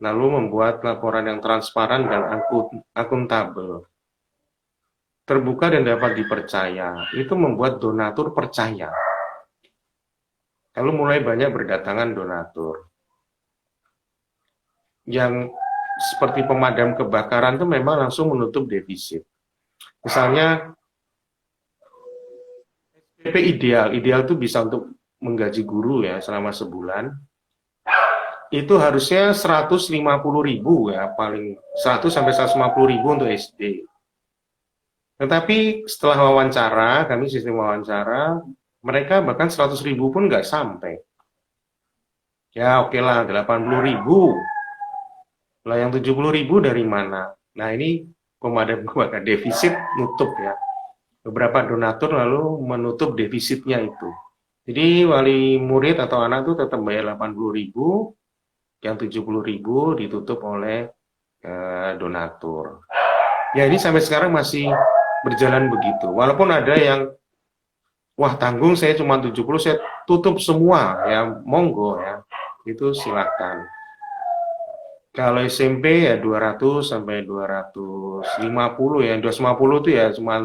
Lalu membuat laporan yang transparan dan akuntabel, terbuka dan dapat dipercaya. Itu membuat donatur percaya. Lalu mulai banyak berdatangan donatur. Yang seperti pemadam kebakaran itu memang langsung menutup defisit. Misalnya SPP ideal itu bisa untuk menggaji guru ya selama sebulan. Itu harusnya 150.000 ya, paling 100 sampai 150.000 untuk SD. Tetapi setelah wawancara, kami sistem wawancara, mereka bahkan 100.000 pun nggak sampai. Ya oke lah, 80.000. Lah yang 70.000 dari mana? Nah ini pemadam kebakaran defisit nutup ya. Beberapa donatur lalu menutup defisitnya itu. Jadi wali murid atau anak itu tetap bayar 80.000, yang 70.000 ditutup oleh donatur. Ya ini sampai sekarang masih berjalan begitu. Walaupun ada yang wah tanggung saya cuma 70, saya tutup semua ya monggo ya. Itu silakan. Kalau SMP ya 200 sampai 250 ya. 250 itu ya cuma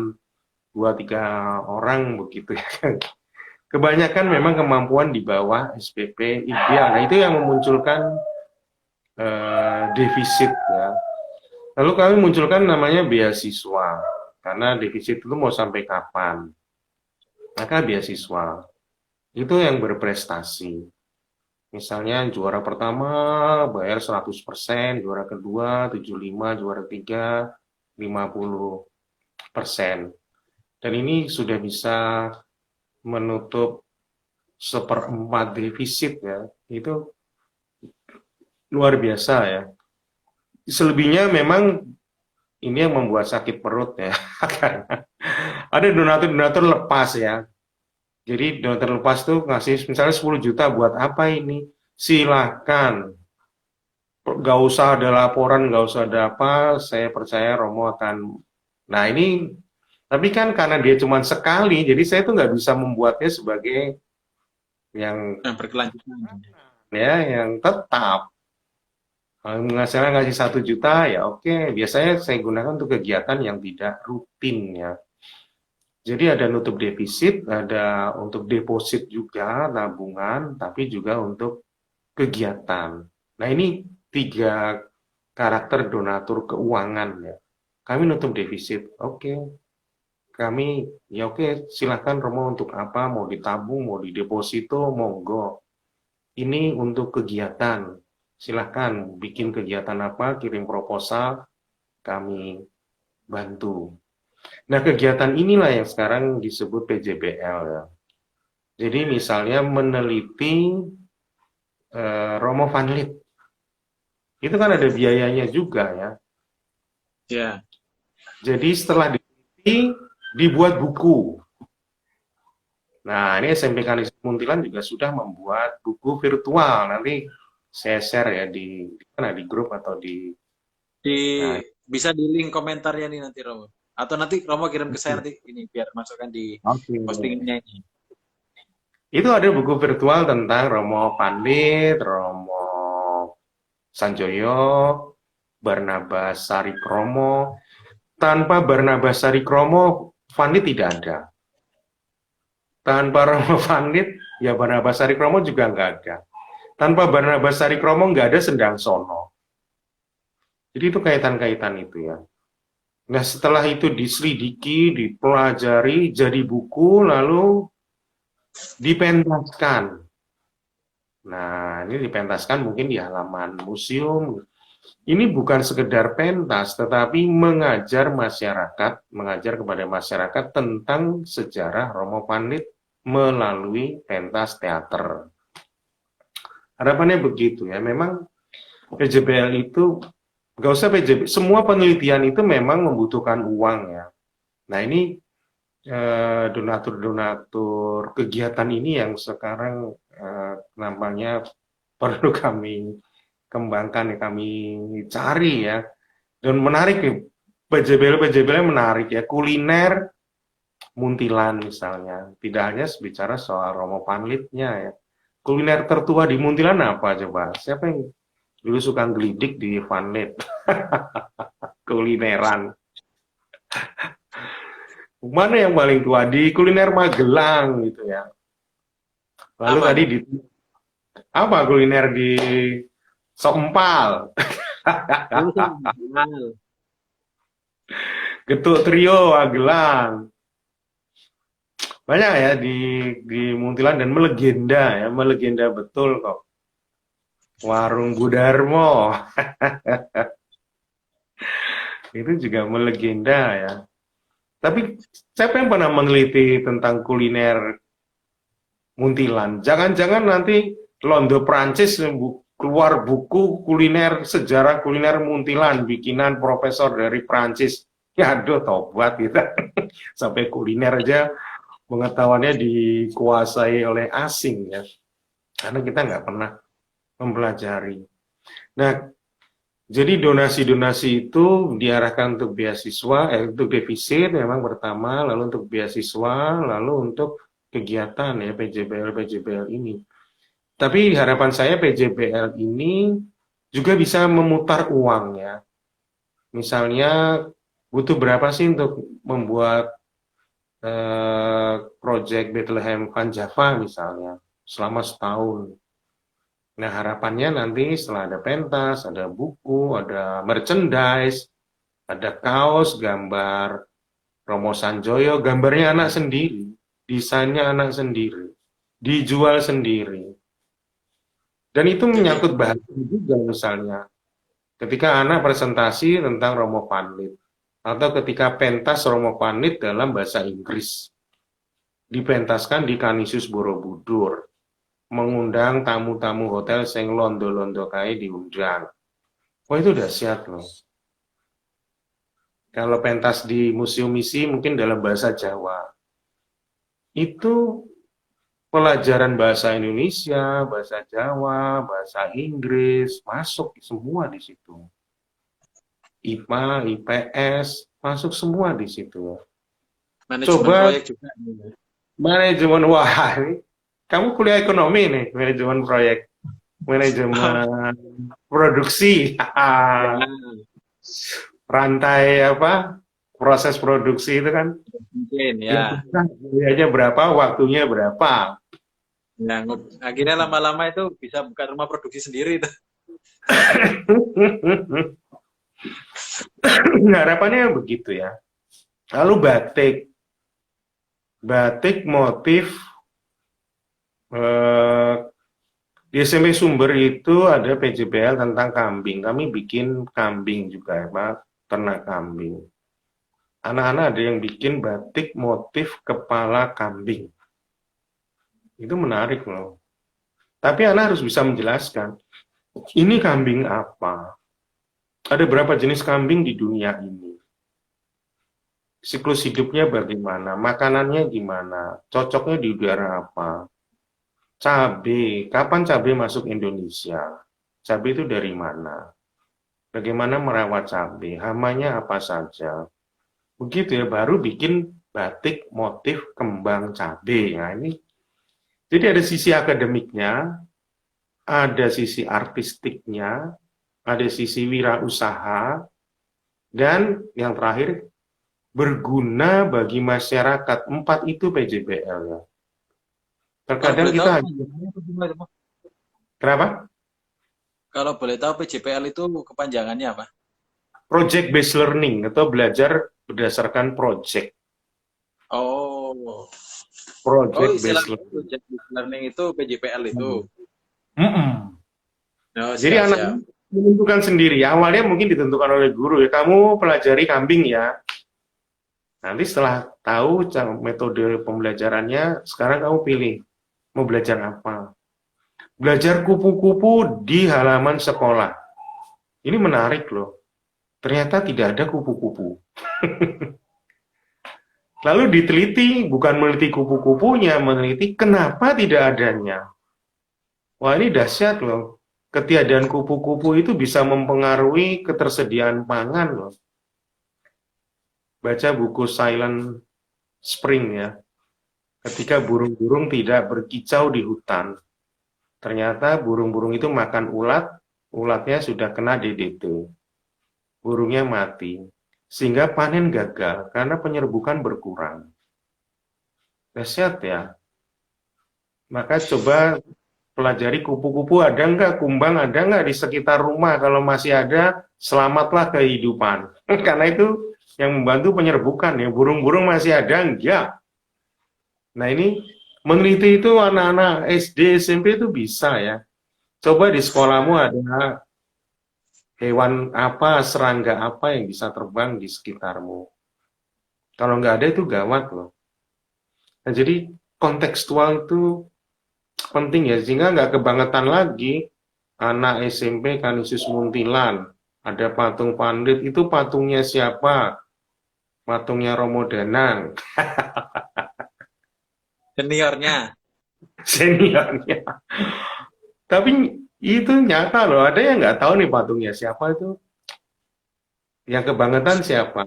2-3 orang begitu ya. Kebanyakan memang kemampuan di bawah SPP ideal. Nah, itu yang memunculkan defisit ya. Lalu kami munculkan namanya beasiswa. Karena defisit itu mau sampai kapan? Maka beasiswa. Itu yang berprestasi. Misalnya juara pertama bayar 100%, juara kedua 75, juara ketiga 50%. Dan ini sudah bisa menutup seperempat defisit ya. Itu luar biasa ya. Selebihnya memang ini yang membuat sakit perut ya. Karena ada donatur-donatur lepas ya. Jadi donatur lepas tuh ngasih misalnya 10 juta buat apa ini? Silahkan. Gak usah ada laporan, gak usah ada apa, saya percaya Romo akan. Nah ini, tapi kan karena dia cuma sekali, jadi saya tuh nggak bisa membuatnya sebagai yang Yang berkelanjutan. ya yang tetap. Kalau misalnya ngasih 1 juta, ya oke. Biasanya saya gunakan untuk kegiatan yang tidak rutin ya. Jadi ada nutup defisit, ada untuk deposit juga, tabungan, tapi juga untuk kegiatan. Nah, ini 3 karakter donatur keuangan ya. Kami nutup defisit, oke. Kami, ya oke, silahkan Romo untuk apa, mau ditabung, mau dideposito, monggo. Ini untuk kegiatan, silahkan bikin kegiatan apa, kirim proposal, kami bantu. Nah, kegiatan inilah yang sekarang disebut PJBL ya. Jadi misalnya meneliti Romo Vanlit, itu kan ada biayanya juga ya. Ya. Jadi setelah diteliti, dibuat buku. Nah, ini SMP Kanisa Muntilan juga sudah membuat buku virtual. Nanti saya share ya di grup atau di. Nah, Bisa di link komentarnya nih nanti Romo. Atau nanti Romo kirim ke saya nanti ini biar masukkan di oke. postingannya ini. Itu ada buku virtual tentang Romo Pandit, Romo Sanjoyo, Barnabas Sarikromo. Tanpa Barnabas Sarikromo, Pandit tidak ada. Tanpa Romo Pandit, ya Barnabas Sarikromo juga nggak ada. Tanpa Barnabas Sarikromo nggak ada Sendang Sono. Jadi itu kaitan-kaitan itu ya. Nah, setelah itu diselidiki, dipelajari, jadi buku, lalu dipentaskan. Nah, ini dipentaskan mungkin di halaman museum. Ini bukan sekedar pentas, tetapi mengajar kepada masyarakat tentang sejarah Romo Pandit melalui pentas teater. Harapannya begitu ya. Memang PJBL itu, nggak usah PJBL, semua penelitian itu memang membutuhkan uang ya. Nah, ini donatur-donatur kegiatan ini yang sekarang nampaknya perlu kami kembangkan, ya, kami cari ya. Dan menarik nih, PJBL menarik ya, kuliner Muntilan misalnya. Tidak hanya bicara soal Romo Panlitnya ya. Kuliner tertua di Muntilan apa coba? Siapa yang dulu suka gelidik di Vanlit? Kulineran. Mana yang paling tua? Di kuliner Magelang gitu ya. Lalu Apa tadi nih? di apa kuliner di Sompal, Getuk Trio Magelang. Banyak ya di Muntilan dan melegenda ya, melegenda betul kok. Warung Budarmo itu juga melegenda ya. Tapi siapa yang pernah meneliti tentang kuliner Muntilan? Jangan-jangan nanti Londo Prancis keluar buku kuliner, sejarah kuliner Muntilan bikinan profesor dari Prancis. Ya aduh tobat gitu. Sampai kuliner aja pengetahuannya dikuasai oleh asing ya. Karena kita nggak pernah mempelajari. Nah, jadi donasi-donasi itu diarahkan untuk beasiswa, untuk defisit memang pertama, lalu untuk beasiswa, lalu untuk kegiatan ya PJBL ini. Tapi harapan saya PJBL ini juga bisa memutar uang ya. Misalnya butuh berapa sih untuk membuat project Bethlehem Van Java misalnya selama setahun. Nah, harapannya nanti setelah ada pentas, ada buku, ada merchandise, ada kaos gambar Romo Sanjoyo, gambarnya anak sendiri, desainnya anak sendiri, dijual sendiri. Dan itu menyangkut bahasa juga misalnya. Ketika anak presentasi tentang Romo Panlit, atau ketika pentas Romo Panlit dalam bahasa Inggris, dipentaskan di Kanisius Borobudur, mengundang tamu-tamu hotel sing londo-londo kae diundang. Wah itu dahsyat loh. Kalau pentas di museum misi mungkin dalam bahasa Jawa. Itu pelajaran bahasa Indonesia, bahasa Jawa, bahasa Inggris, masuk semua di situ. IPA, IPS, masuk semua di situ. Manajemen Coba proyek juga. manajemen, wah ini kamu kuliah ekonomi nih, manajemen proyek, manajemen produksi, Ya. rantai apa, proses produksi itu kan Mungkin yang ya. susah, biayanya berapa, waktunya berapa. Yang akhirnya lama-lama itu bisa buka rumah produksi sendiri itu. Harapannya begitu ya. Lalu batik, batik motif eh, di SMP Sumber itu ada PJBL tentang kambing. Kami bikin kambing juga ya Pak, ternak kambing. Anak-anak ada yang bikin batik motif kepala kambing. Itu menarik loh. Tapi anak harus bisa menjelaskan, ini kambing apa? Ada berapa jenis kambing di dunia ini? Siklus hidupnya bagaimana? Makanannya gimana? Cocoknya di udara apa? Cabai, kapan cabai masuk Indonesia? Cabai itu dari mana? Bagaimana merawat cabai? Hamanya apa saja? Begitu ya, baru bikin batik motif kembang cabai. Nah, ini jadi ada sisi akademiknya, ada sisi artistiknya, ada sisi wirausaha, dan yang terakhir berguna bagi masyarakat. 4 itu PJBL ya. Kalau Terkadang boleh tahu, kita kenapa? kalau boleh tahu PJPL itu kepanjangannya apa? Project based learning atau belajar berdasarkan project. Oh, oh Project istilah based learning. project learning itu PJPL itu. Mm-mm. Oh, Jadi siap, anak siap. menentukan sendiri. Awalnya mungkin ditentukan oleh guru ya. Kamu pelajari kambing ya. Nanti setelah tahu metode pembelajarannya, sekarang kamu pilih mau belajar apa. Belajar kupu-kupu di halaman sekolah. Ini menarik loh. Ternyata tidak ada kupu-kupu. Lalu diteliti, bukan meneliti kupu-kupunya, meneliti kenapa tidak adanya. Wah, ini dahsyat loh. Ketiadaan kupu-kupu itu bisa mempengaruhi ketersediaan pangan loh. Baca buku Silent Spring ya. Ketika burung-burung tidak berkicau di hutan, ternyata burung-burung itu makan ulat, ulatnya sudah kena DDT, burungnya mati, sehingga panen gagal karena penyerbukan berkurang. Dahsyat ya. Maka coba pelajari kupu-kupu ada nggak, kumbang ada nggak di sekitar rumah. Kalau masih ada, selamatlah kehidupan. Karena itu yang membantu penyerbukan ya. Burung-burung masih ada enggak. Nah ini meneliti itu anak-anak SD, SMP itu bisa ya. Coba di sekolahmu ada hewan apa, serangga apa yang bisa terbang di sekitarmu. Kalau nggak ada itu gawat loh. Nah jadi kontekstual itu penting ya, sehingga nggak kebangetan lagi anak SMP Kanisius Muntilan, ada patung Pandit, itu patungnya siapa? Patungnya Romo Danang, Seniornya. seniornya. Tapi itu nyata loh, ada yang nggak tahu nih patungnya siapa itu, yang kebangetan siapa?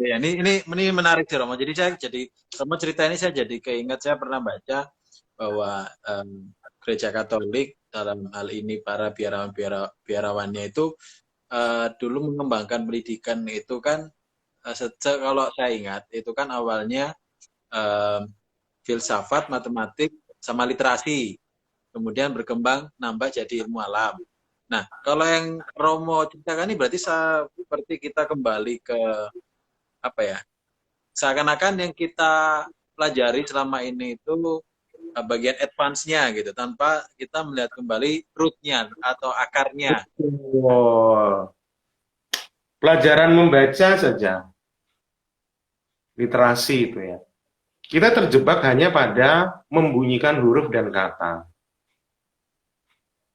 Ya, ini menarik sih Romo. Jadi Romo cerita ini saya jadi keinget, saya pernah baca bahwa gereja Katolik dalam hal ini para biarawannya itu dulu mengembangkan pendidikan itu kan kalau saya ingat itu kan awalnya filsafat, matematik, sama literasi. Kemudian berkembang nambah jadi ilmu alam. Nah, kalau yang Romo ceritakan ini berarti seperti kita kembali ke apa ya? Seakan-akan yang kita pelajari selama ini itu bagian advance-nya gitu, tanpa kita melihat kembali root-nya atau akarnya. Wow. Pelajaran membaca saja, literasi itu ya. Kita terjebak hanya pada membunyikan huruf dan kata.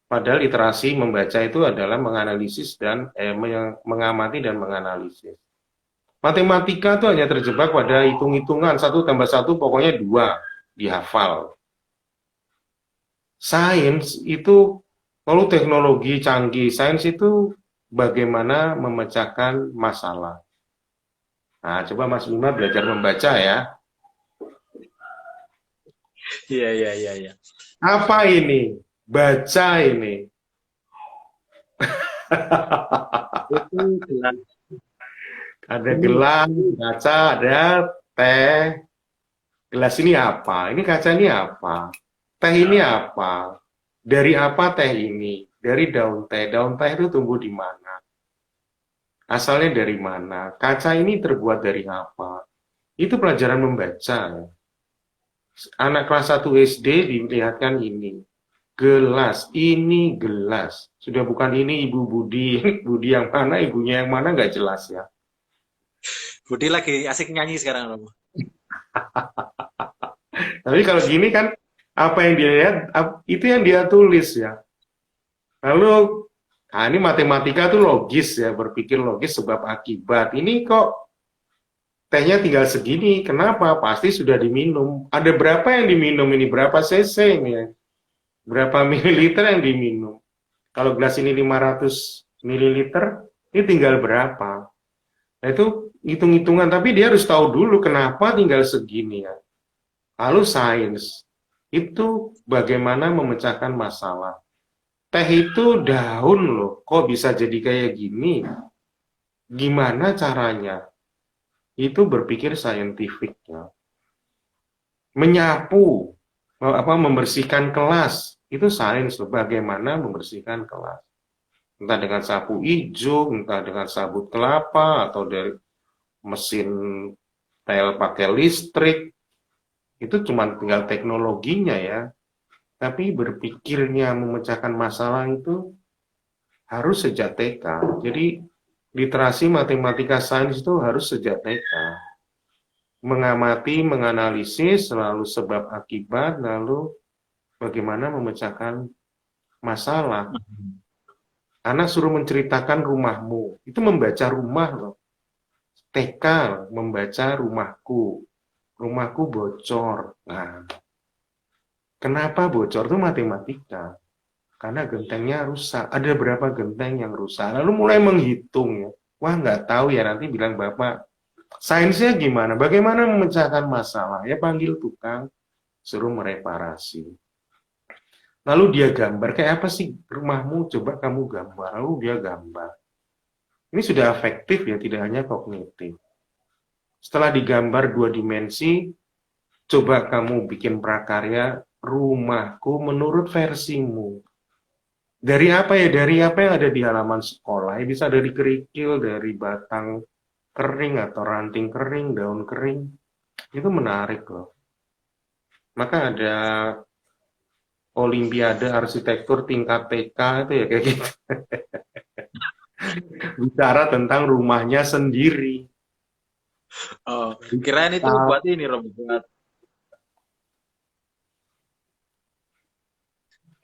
Padahal literasi membaca itu adalah menganalisis dan mengamati dan menganalisis. Matematika itu hanya terjebak pada hitung-hitungan, 1+1 pokoknya 2, dihafal. Sains itu, kalau teknologi canggih, sains itu bagaimana memecahkan masalah. Nah, coba Mas Bima belajar membaca ya. Iya, iya, iya, iya. Apa ini? Baca ini. Itu jelas. Ada gelas, kaca, ada teh. Gelas ini apa? Ini kaca ini apa? Teh ini apa? Dari apa teh ini? Dari daun teh. Daun teh itu tumbuh di mana? Asalnya dari mana? Kaca ini terbuat dari apa? Itu pelajaran membaca. Anak kelas 1 SD dilihatkan ini. Gelas, ini gelas. Sudah bukan ini Ibu Budi. Budi yang mana, ibunya yang mana nggak jelas ya. Budi lagi asik nyanyi sekarang, Romo. Tapi kalau gini kan, apa yang dia lihat, itu yang dia tulis ya. Lalu, nah ini matematika tuh logis ya, berpikir logis sebab akibat. Ini kok tehnya tinggal segini, kenapa? Pasti sudah diminum. Ada berapa yang diminum ini? Berapa cc ini ya? Berapa mililiter yang diminum? Kalau gelas ini 500 mililiter, ini tinggal berapa? Nah itu hitung-hitungan, tapi dia harus tahu dulu kenapa tinggal segini ya. Lalu sains, itu bagaimana memecahkan masalah. Teh itu daun loh, kok bisa jadi kayak gini? Gimana caranya? Itu berpikir saintifik ya. Menyapu, membersihkan kelas, itu sains loh, bagaimana membersihkan kelas. Entah dengan sapu hijau, entah dengan sabut kelapa, atau dari mesin tel pakai listrik, itu cuma tinggal teknologinya ya. Tapi berpikirnya memecahkan masalah itu harus sejak TK. Jadi literasi matematika sains itu harus sejak TK. Mengamati, menganalisis, selalu sebab akibat, lalu bagaimana memecahkan masalah. Anak suruh menceritakan rumahmu, itu membaca rumah loh. TK membaca rumahku, rumahku bocor. Nah, kenapa bocor itu matematika? Karena gentengnya rusak. Ada berapa genteng yang rusak? Lalu mulai menghitung ya. Wah nggak tahu ya, nanti bilang bapak. Sainsnya gimana? Bagaimana memecahkan masalah? Ya panggil tukang, suruh mereparasi. Lalu dia gambar, kayak apa sih rumahmu? Coba kamu gambar. Lalu dia gambar. Ini sudah afektif ya, tidak hanya kognitif. Setelah digambar 2 dimensi, coba kamu bikin prakarya rumahku menurut versimu. Dari apa ya? Dari apa yang ada di halaman sekolah. Ya, bisa dari kerikil, dari batang kering atau ranting kering, daun kering. Itu menarik loh. Maka ada Olimpiade Arsitektur tingkat TK itu ya kayak gitu. Bicara tentang rumahnya sendiri. Oh, kirain itu buat ini, Romo. Buat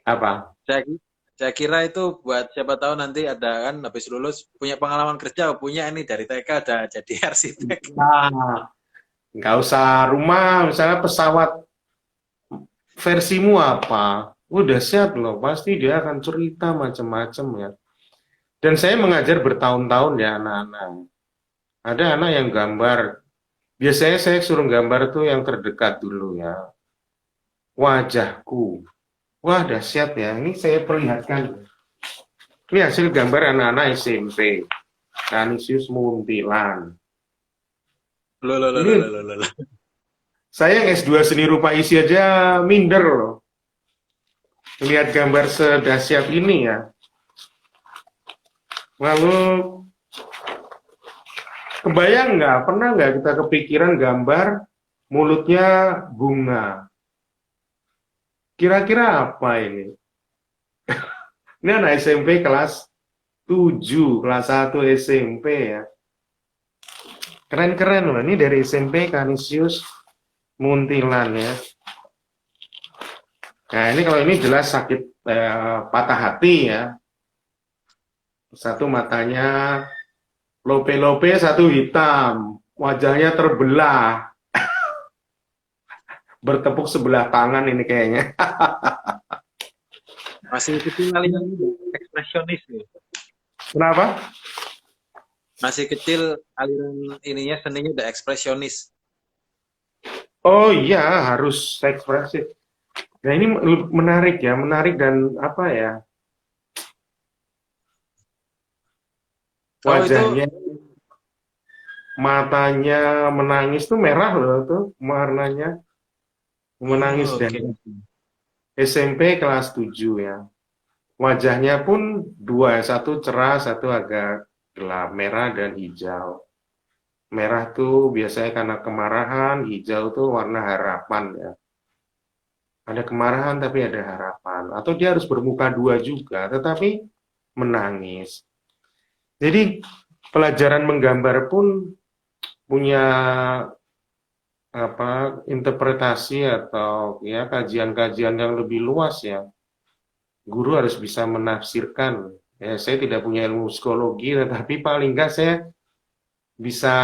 Apa? saya kira itu buat siapa tahu nanti ada kan habis lulus punya pengalaman kerja, punya ini dari TK ada jadi arsitek. Nah, nggak usah rumah, misalnya pesawat versimu apa? Udah siap loh, pasti dia akan cerita macam-macam ya. Dan saya mengajar bertahun-tahun ya anak-anak. Ada anak yang gambar, biasanya saya suruh gambar tuh yang terdekat dulu ya. Wajahku. Wah, dahsyat ya. Ini saya perlihatkan. Ini hasil gambar anak-anak SMP. Kanisius Muntilan. Ini saya yang S2 seni rupa isi aja minder loh. Lihat gambar sedahsyat ini ya. Lalu kebayang nggak, pernah nggak kita kepikiran gambar mulutnya bunga? Kira-kira apa ini? Ini anak SMP kelas 7, kelas 1 SMP ya. Keren-keren loh, ini dari SMP Kanisius Muntilan ya. Nah ini kalau ini jelas sakit patah hati ya. Satu matanya lope-lope, satu hitam. Wajahnya terbelah. Bertepuk sebelah tangan ini kayaknya. Masih kecil kali yang ekspresionis nih. Kenapa? Masih kecil aliran ininya seninya udah ekspresionis. Oh iya, harus ekspresif. Nah ini menarik ya, menarik dan apa ya? Wajahnya matanya menangis tuh merah loh tuh warnanya, menangis Oh, dan oke. SMP kelas 7 ya. Wajahnya pun dua, satu cerah, satu agak gelap, merah dan hijau. Merah tuh biasanya karena kemarahan, hijau tuh warna harapan ya. Ada kemarahan tapi ada harapan. Atau dia harus bermuka dua juga, tetapi menangis. Jadi pelajaran menggambar pun punya apa interpretasi atau ya kajian-kajian yang lebih luas ya. Guru harus bisa menafsirkan. Ya, saya tidak punya ilmu psikologi, tetapi paling enggak saya bisa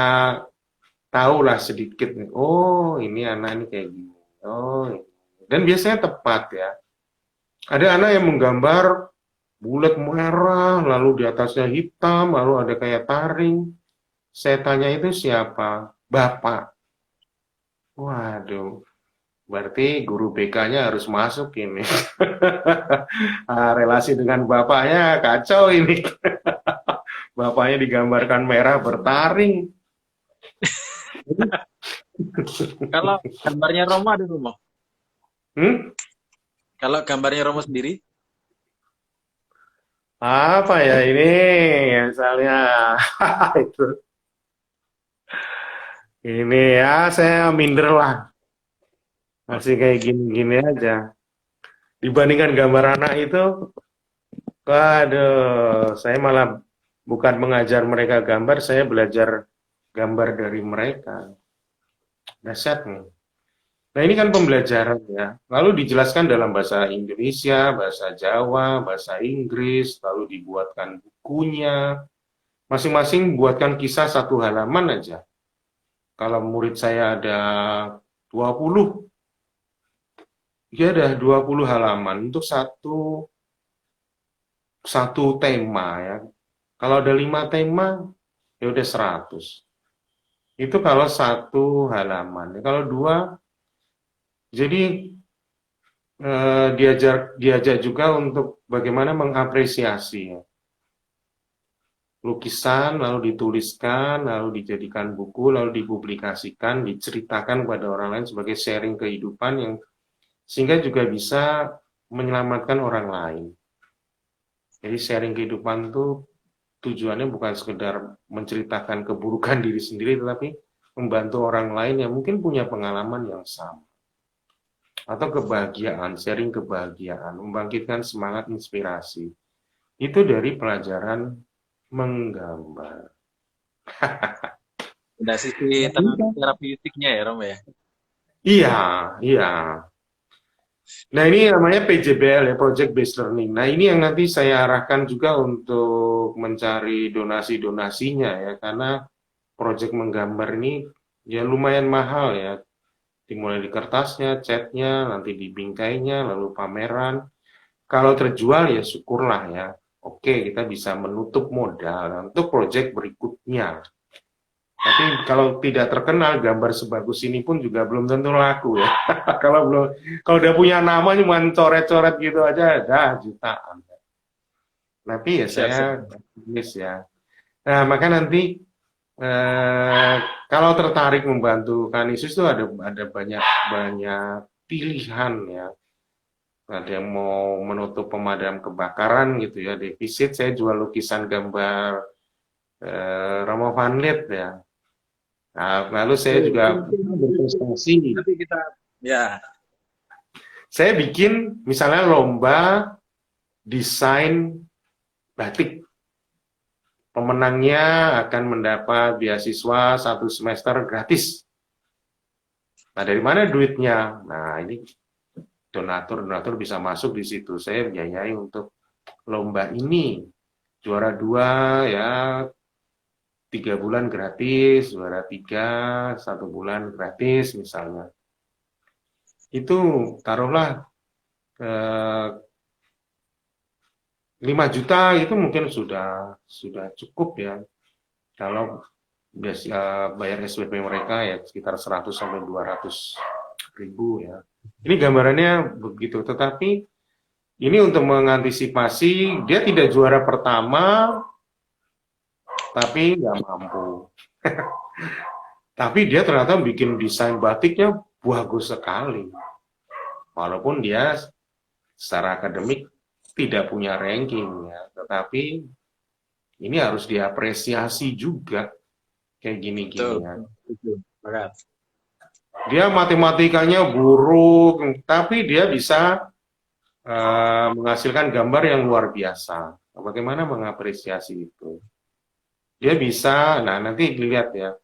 tahu lah sedikit. Oh, ini anak ini kayak gini. Oh, ini. Dan biasanya tepat ya. Ada anak yang menggambar bulat merah, lalu di atasnya hitam, lalu ada kayak taring. Saya tanya itu siapa? Bapak. Waduh, berarti guru BK-nya harus masuk ini. Relasi dengan bapaknya kacau ini. Bapaknya digambarkan merah bertaring. Kalau gambarnya Romo ada Romo. Hmm? Kalau gambarnya Romo sendiri, Apa ya ini? Misalnya itu. Ini ya saya minder lah. Masih kayak gini-gini aja. Dibandingkan gambar anak itu, waduh, saya malah bukan mengajar mereka gambar, saya belajar gambar dari mereka. Dahsyat nih. Nah, ini kan pembelajaran ya. Lalu dijelaskan dalam bahasa Indonesia, bahasa Jawa, bahasa Inggris, lalu dibuatkan bukunya. Masing-masing buatkan kisah satu halaman aja. Kalau murid saya ada 20, dia ada 20 halaman untuk satu satu tema ya. Kalau ada 5 tema, ya udah 100. Itu kalau satu halaman. Kalau dua, jadi diajak juga untuk bagaimana mengapresiasi ya. Lukisan, lalu dituliskan, lalu dijadikan buku, lalu dipublikasikan, diceritakan kepada orang lain sebagai sharing kehidupan yang sehingga juga bisa menyelamatkan orang lain. Jadi sharing kehidupan itu tujuannya bukan sekedar menceritakan keburukan diri sendiri, tetapi membantu orang lain yang mungkin punya pengalaman yang sama. Atau kebahagiaan, sharing kebahagiaan, membangkitkan semangat inspirasi. Itu dari pelajaran menggambar. ada sisi terapeutiknya ya Romo ya. Iya, iya. Nah, ini namanya PJBL ya, Project Based Learning. Nah, ini yang nanti saya arahkan juga untuk mencari donasi-donasinya ya, karena project menggambar ini ya lumayan mahal ya. Dimulai di kertasnya, catnya, nanti di bingkainya, lalu pameran. Kalau terjual ya syukurlah ya. Oke, kita bisa menutup modal untuk project berikutnya. Tapi kalau tidak terkenal, gambar sebagus ini pun juga belum tentu laku ya. Kalau belum, kalau udah punya nama cuma coret-coret gitu aja, dah jutaan. Tapi ya Siap, saya siap. tulis ya. Nah, maka nanti eh, kalau tertarik membantu Kanisius itu ada banyak banyak pilihan ya. Ada yang mau menutup pemadam kebakaran gitu ya, defisit saya jual lukisan gambar Romo Van Lith ya. Nah, lalu saya Oke, juga berprestasi. nanti kita ya Saya bikin misalnya lomba desain batik. Pemenangnya akan mendapat beasiswa 1 semester gratis. Nah, dari mana duitnya? Nah, ini donatur-donatur bisa masuk di situ. Saya biayai untuk lomba ini. Juara 2 ya 3 bulan gratis, juara 3 1 bulan gratis misalnya. Itu taruhlah eh, 5 juta itu mungkin sudah cukup ya. Kalau biasa bayar SPP mereka ya sekitar 100 sampai 200 ribu ya. Ini gambarannya begitu, tetapi ini untuk mengantisipasi dia tidak juara pertama, tapi nggak mampu. Tapi dia ternyata bikin desain batiknya bagus sekali. Walaupun dia secara akademik tidak punya ranking ya, tetapi ini harus diapresiasi juga kayak Betul. gini-gini ya. Betul. Bakat. Dia matematikanya buruk, tapi dia bisa menghasilkan gambar yang luar biasa. Bagaimana mengapresiasi itu? Dia bisa, nah nanti dilihat ya,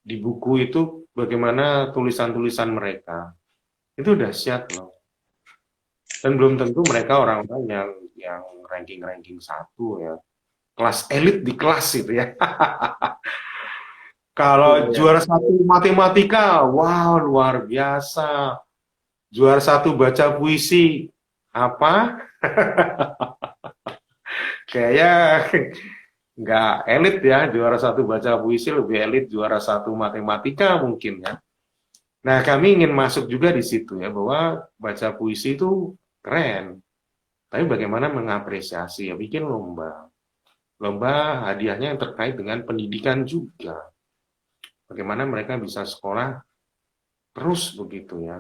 di buku itu bagaimana tulisan-tulisan mereka. Itu dahsyat loh. Dan belum tentu mereka orang-orang yang ranking-ranking satu ya. Kelas elit di kelas itu ya. Kalau Iya. juara satu matematika, wow luar biasa. Juara satu baca puisi, apa? Kayaknya nggak elit ya, juara satu baca puisi lebih elit juara satu matematika mungkin ya. Nah, kami ingin masuk juga di situ ya, bahwa baca puisi itu keren. Tapi bagaimana mengapresiasi ya, bikin lomba. Lomba hadiahnya yang terkait dengan pendidikan juga. Bagaimana mereka bisa sekolah terus begitu ya.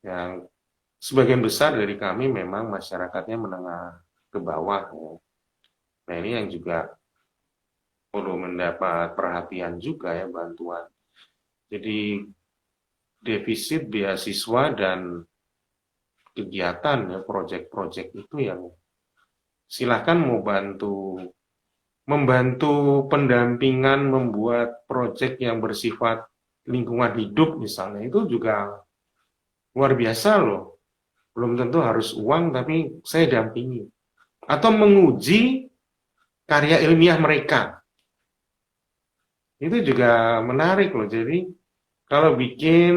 Yang sebagian besar dari kami memang masyarakatnya menengah ke bawah ya. Nah, ini yang juga perlu mendapat perhatian juga ya, bantuan. Jadi defisit beasiswa dan kegiatan ya, proyek-proyek itu yang silakan mau membantu pendampingan membuat proyek yang bersifat lingkungan hidup misalnya, itu juga luar biasa loh. Belum tentu harus uang, tapi saya dampingi. Atau menguji karya ilmiah mereka. Itu juga menarik loh. Jadi kalau bikin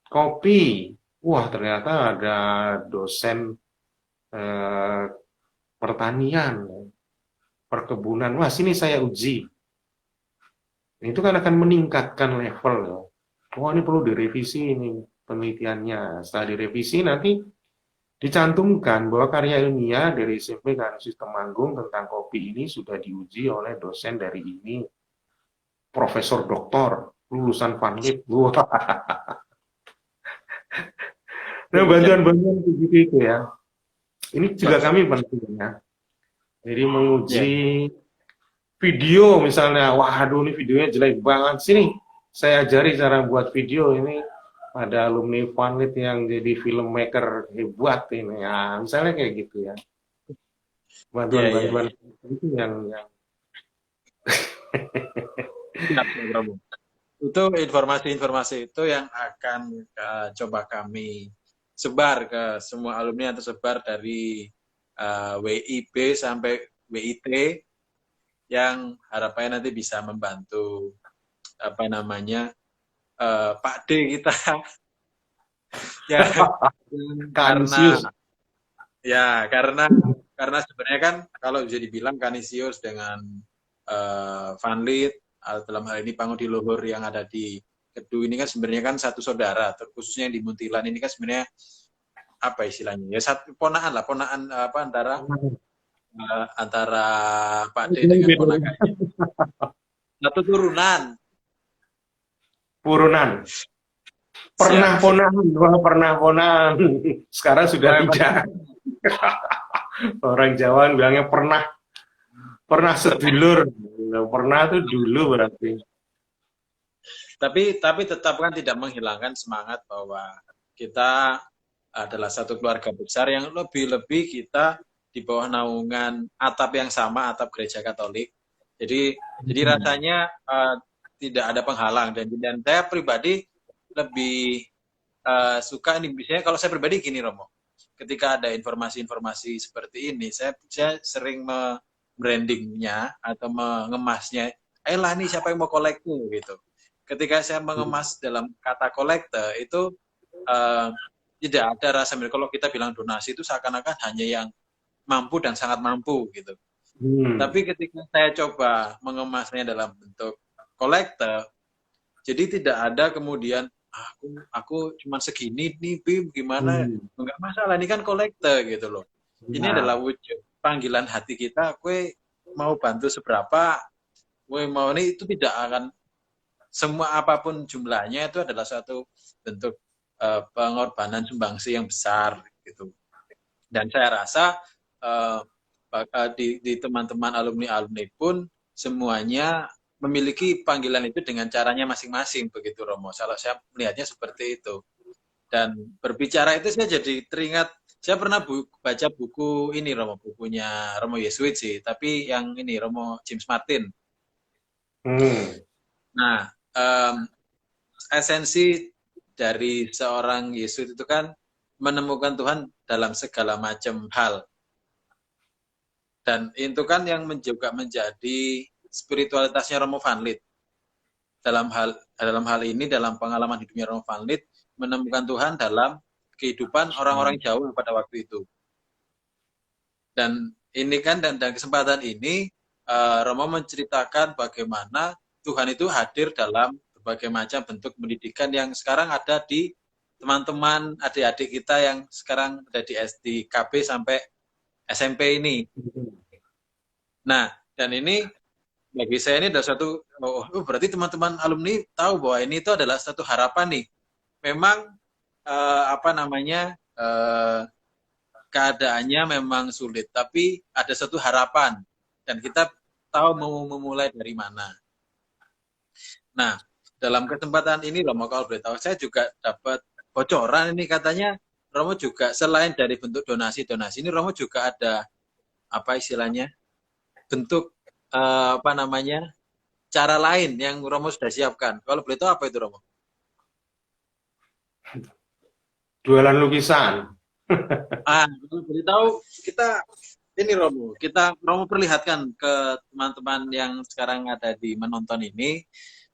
kopi, wah ternyata ada dosen eh, pertanian, perkebunan. Wah sini saya uji. Itu kan akan meningkatkan level ya. Wah ini perlu direvisi ini penelitiannya. Setelah direvisi nanti dicantumkan bahwa karya ilmiah dari SMP Kanisius Temanggung tentang kopi ini sudah diuji oleh dosen dari ini, Profesor Doktor, lulusan Vanlit. Wah. Nah, bantuan-bantuan begitu itu ya. Ini juga kami penting ya. Jadi Ya. menguji video misalnya, waduh ini videonya jelek banget. Sini, saya ajari cara buat video ini. Ada alumni Vanlit yang jadi filmmaker hebat ini. Ya, misalnya kayak gitu ya. Ya, ya, Bantuan-bantuan ya. itu yang Siap, Pak Prabowo. Itu informasi-informasi itu yang akan coba kami sebar ke semua alumni yang tersebar dari WIB sampai WIT yang harapannya nanti bisa membantu apa namanya Pak D kita ya karena Kanisius. karena sebenarnya kan kalau bisa dibilang Kanisius dengan Vanlit dalam hal ini Pangudi Luhur yang ada di Kedu ini kan sebenarnya kan satu saudara, khususnya yang di Muntilan ini kan sebenarnya apa istilahnya ya satu ponaan lah, ponaan apa antara Pak D dengan ponakannya satu turunan. Purunan. Siap, Pernah siap. ponahan, wah pernah ponahan. Sekarang sudah tidak. Orang Jawa bilangnya pernah, pernah sedulur. Pernah tuh dulu berarti. Tapi tetap kan tidak menghilangkan semangat bahwa kita adalah satu keluarga besar yang lebih-lebih kita di bawah naungan atap yang sama, atap gereja Katolik. Jadi rasanya tidak ada penghalang dan saya pribadi lebih suka ini misalnya kalau saya pribadi gini Romo. Ketika ada informasi-informasi seperti ini, saya sering brandingnya atau mengemasnya. Ayolah nih siapa yang mau kolekte gitu. Ketika saya mengemas dalam kata kolekte itu tidak ada rasa milik. Kalau kita bilang donasi itu seakan-akan hanya yang mampu dan sangat mampu gitu. Tapi ketika saya coba mengemasnya dalam bentuk kolekte, jadi tidak ada kemudian aku cuma segini nih Bim gimana nggak masalah ini kan kolekte gitu loh. Ini adalah wujud panggilan hati kita, kue mau bantu seberapa, kue mau ini itu tidak akan semua apapun jumlahnya itu adalah suatu bentuk pengorbanan sumbangsi yang besar gitu. Dan saya rasa uh, di teman-teman alumni-alumni pun semuanya memiliki panggilan itu dengan caranya masing-masing begitu Romo. Kalau saya melihatnya seperti itu. Dan berbicara itu saya jadi teringat, saya pernah baca buku ini Romo, bukunya Romo Yesuit sih, tapi yang ini Romo James Martin. Hmm. Nah, esensi dari seorang Yesuit itu kan menemukan Tuhan dalam segala macam hal. Dan itu kan yang juga menjadi spiritualitasnya Romo Van Lith. Dalam hal ini, dalam pengalaman hidupnya Romo Van Lith, menemukan Tuhan dalam kehidupan orang-orang jauh pada waktu itu. Dan ini kan dan kesempatan ini Romo menceritakan bagaimana Tuhan itu hadir dalam berbagai macam bentuk pendidikan yang sekarang ada di teman-teman adik-adik kita yang sekarang ada di KB sampai SMP ini. Nah, dan ini bagi saya ini adalah satu, berarti teman-teman alumni tahu bahwa ini itu adalah satu harapan nih. Memang keadaannya memang sulit, tapi ada satu harapan dan kita tahu mau memulai dari mana. Nah, dalam kesempatan ini Romo kalau boleh tahu, saya juga dapat bocoran ini katanya Romo juga selain dari bentuk donasi-donasi ini Romo juga ada apa istilahnya bentuk cara lain yang Romo sudah siapkan. Kalau boleh tahu apa itu Romo? Jualan lukisan. Kalau boleh tahu kita ini Romo perlihatkan ke teman-teman yang sekarang ada di menonton ini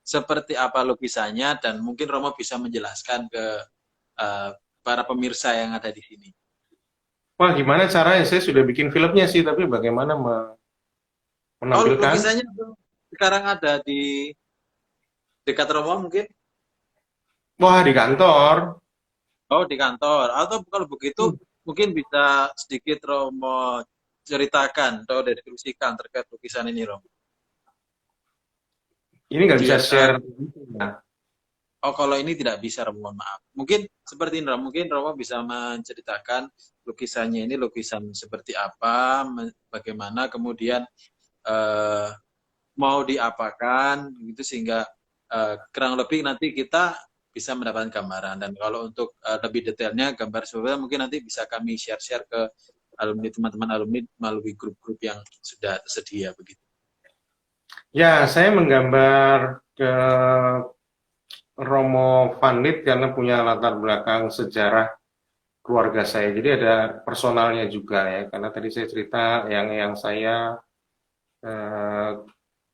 seperti apa lukisannya dan mungkin Romo bisa menjelaskan ke para pemirsa yang ada di sini. Wah, gimana caranya? Saya sudah bikin filmnya sih, tapi bagaimana menampilkan? Lukisannya sekarang ada di dekat Romo mungkin? Wah, di kantor. Di kantor. Atau kalau begitu mungkin bisa sedikit Romo ceritakan atau deskripsikan terkait lukisan ini Romo. Ini nggak bisa share. Kalau ini tidak bisa, Romo, mohon maaf. Mungkin seperti ini, Romo. Mungkin Romo bisa menceritakan lukisannya ini lukisan seperti apa, bagaimana kemudian mau diapakan, gitu sehingga kurang lebih nanti kita bisa mendapatkan gambaran. Dan kalau untuk lebih detailnya, gambar sebenarnya mungkin nanti bisa kami share-share ke alumni teman-teman alumni melalui grup-grup yang sudah tersedia begitu. Ya, saya menggambar ke Romo Van Lith karena punya latar belakang sejarah keluarga saya. Jadi ada personalnya juga ya. Karena tadi saya cerita yang saya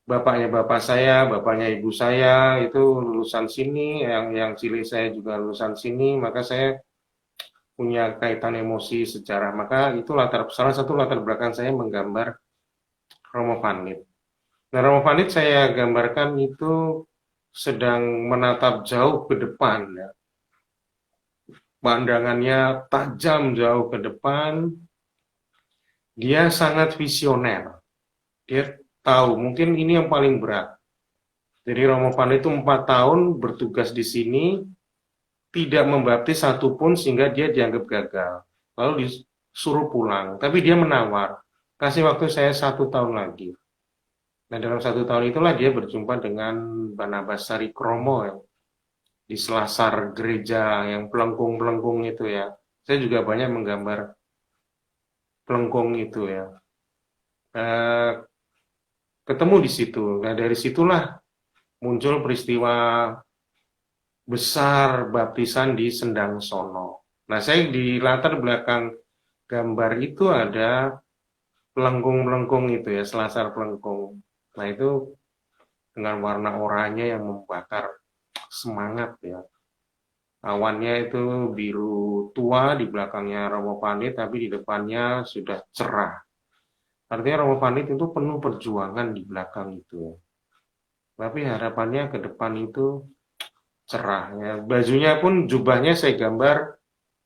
bapaknya bapak saya, bapaknya ibu saya itu lulusan sini, yang cilik saya juga lulusan sini, maka saya punya kaitan emosi sejarah. Maka itu salah satu latar belakang saya menggambar Romo Van Lith. Nah, Romo Van Lith saya gambarkan itu sedang menatap jauh ke depan ya. Pandangannya tajam jauh ke depan. Dia sangat visioner. Dia tahu mungkin ini yang paling berat. Jadi Romo Van Lith itu 4 tahun bertugas di sini, tidak membaptis satupun sehingga dia dianggap gagal. Lalu disuruh pulang. Tapi dia menawar, kasih waktu saya 1 tahun lagi. Nah, dalam 1 tahun itulah dia berjumpa dengan Barnabas Sari Kromo ya, di selasar gereja yang pelengkung-pelengkung itu ya. Saya juga banyak menggambar pelengkung itu ya. Ketemu di situ. Nah, dari situlah muncul peristiwa besar baptisan di Sendang Sono. Nah, saya di latar belakang gambar itu ada pelengkung-pelengkung itu ya, selasar pelengkung. Nah, itu dengan warna oranye yang membakar semangat ya. Awannya itu biru tua, di belakangnya Romo Van Lith, tapi di depannya sudah cerah. Artinya Romo Van Lith itu penuh perjuangan di belakang itu. Tapi harapannya ke depan itu cerah ya. Bajunya pun jubahnya saya gambar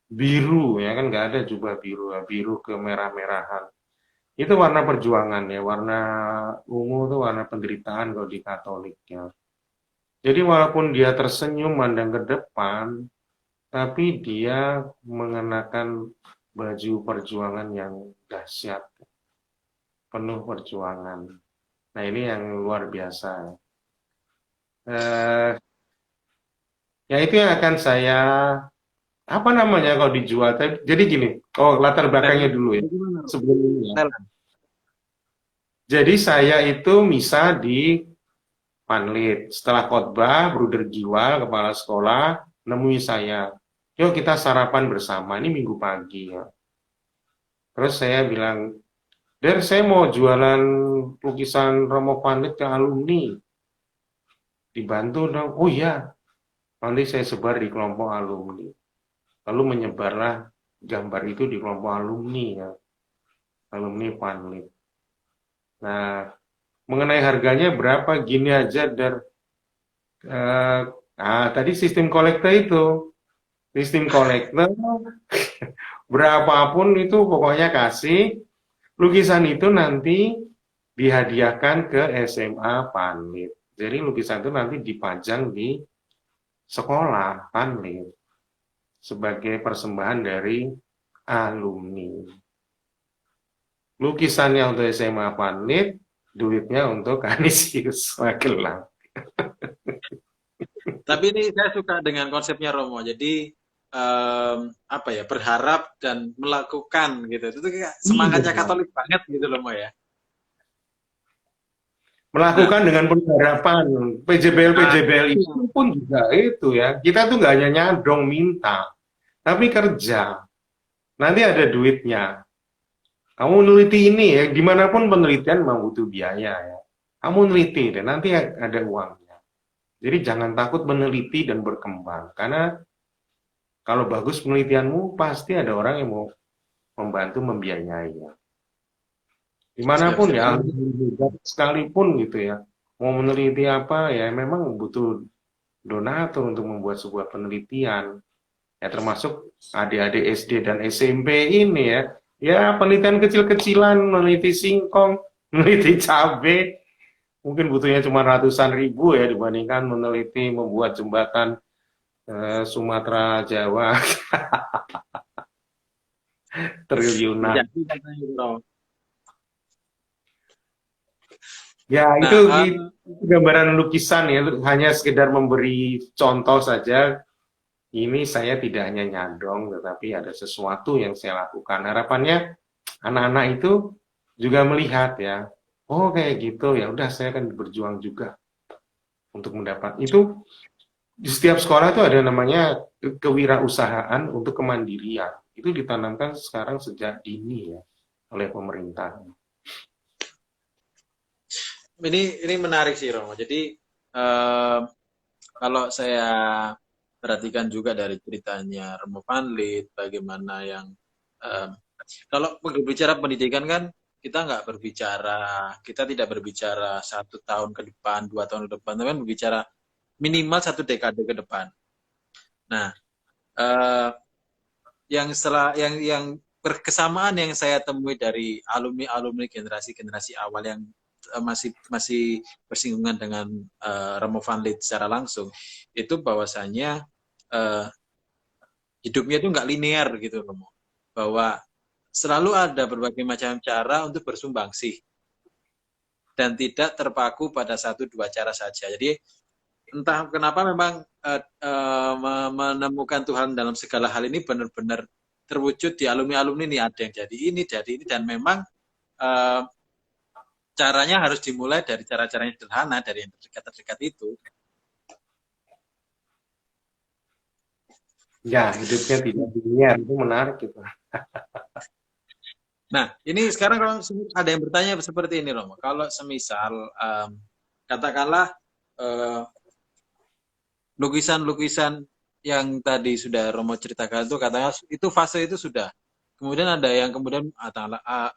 biru ya kan, nggak ada jubah biru, biru ke merah-merahan. Itu warna perjuangan ya, warna ungu itu warna penderitaan kalau di Katolik ya. Jadi walaupun dia tersenyum mandang ke depan, tapi dia mengenakan baju perjuangan yang dahsyat, penuh perjuangan. Nah, ini yang luar biasa. Eh, ya itu yang akan saya, apa namanya kalau dijual. Jadi gini, oh latar belakangnya dulu ya, Gimana, Romo? sebelum ini ya. Thailand. Jadi saya itu misa di Panlit. Setelah khotbah, Bruder Giwal, kepala sekolah, nemui saya. Yuk kita sarapan bersama, ini minggu pagi ya. Terus saya bilang, Der, saya mau jualan lukisan Romo Panlit ke alumni. Dibantu dong. Oh iya, nanti saya sebar di kelompok alumni. Lalu menyebarlah gambar itu di kelompok alumni ya. Alumni Panlit. Nah, mengenai harganya berapa? Gini aja, Der. Eh, tadi sistem kolektor itu. Sistem kolektor, berapapun itu pokoknya kasih. Lukisan itu nanti dihadiahkan ke SMA Panlit. Jadi lukisan itu nanti dipajang di sekolah Panlit sebagai persembahan dari alumni. Lukisannya untuk SMA Panlit, duitnya untuk Kanisius Magelang. Tapi ini saya suka dengan konsepnya Romo. Jadi apa ya, berharap dan melakukan gitu. Itu kayak semangatnya Iya. Katolik banget gitu loh, Mo ya. Nah, Melakukan dengan pengharapan. PJBL iya. itu pun juga itu ya. Kita tuh nggak hanya nyadong minta, tapi kerja. Nanti ada duitnya. Kamu meneliti ini ya, dimanapun penelitian memang butuh biaya ya. Kamu meneliti dan nanti ada uangnya. Jadi jangan takut meneliti dan berkembang. Karena kalau bagus penelitianmu, pasti ada orang yang mau membantu membiayai ya. Siap, Dimanapun siap. ya, sekalipun gitu ya. Mau meneliti apa ya, memang butuh donatur untuk membuat sebuah penelitian. Ya termasuk adik-adik SD dan SMP ini ya. Ya penelitian kecil-kecilan, meneliti singkong, meneliti cabai, mungkin butuhnya cuma ratusan ribu ya dibandingkan meneliti membuat jembatan Sumatera Jawa triliunan. Jadi katanya gitu, Romo. Ya Nah, itu gambaran lukisan ya, hanya sekedar memberi contoh saja. Ini saya tidak hanya nyadong, tetapi ada sesuatu yang saya lakukan. Harapannya anak-anak itu juga melihat ya, oh kayak gitu ya, udah saya akan berjuang juga untuk mendapat itu. Di setiap sekolah itu ada namanya kewirausahaan untuk kemandirian. Itu ditanamkan sekarang sejak dini ya oleh pemerintah. ini menarik sih Romo. Jadi kalau saya perhatikan juga dari ceritanya Romo Panlit, bagaimana yang em, kalau berbicara pendidikan kan kita tidak berbicara 1 tahun ke depan, 2 tahun ke depan, tapi kan berbicara minimal 1 dekade ke depan. Nah, eh, yang berkesamaan yang saya temui dari alumni generasi awal yang masih masih bersinggungan dengan Romo Van Lith secara langsung, itu bahwasanya uh, hidupnya itu nggak linear gitu, Romo. Bahwa selalu ada berbagai macam cara untuk bersumbangsih dan tidak terpaku pada 1-2 cara saja. Jadi entah kenapa memang menemukan Tuhan dalam segala hal ini benar-benar terwujud di alumni-alumni ini. Ada yang jadi ini, dan memang uh, caranya harus dimulai dari cara-caranya sederhana, dari yang terdekat-terdekat itu. Ya, hidupnya tidak linear, itu menarik gitu. Nah, ini sekarang kalau ada yang bertanya seperti ini, Romo. Kalau semisal, katakanlah lukisan-lukisan yang tadi sudah Romo ceritakan itu, katanya itu fase itu sudah. Kemudian ada yang kemudian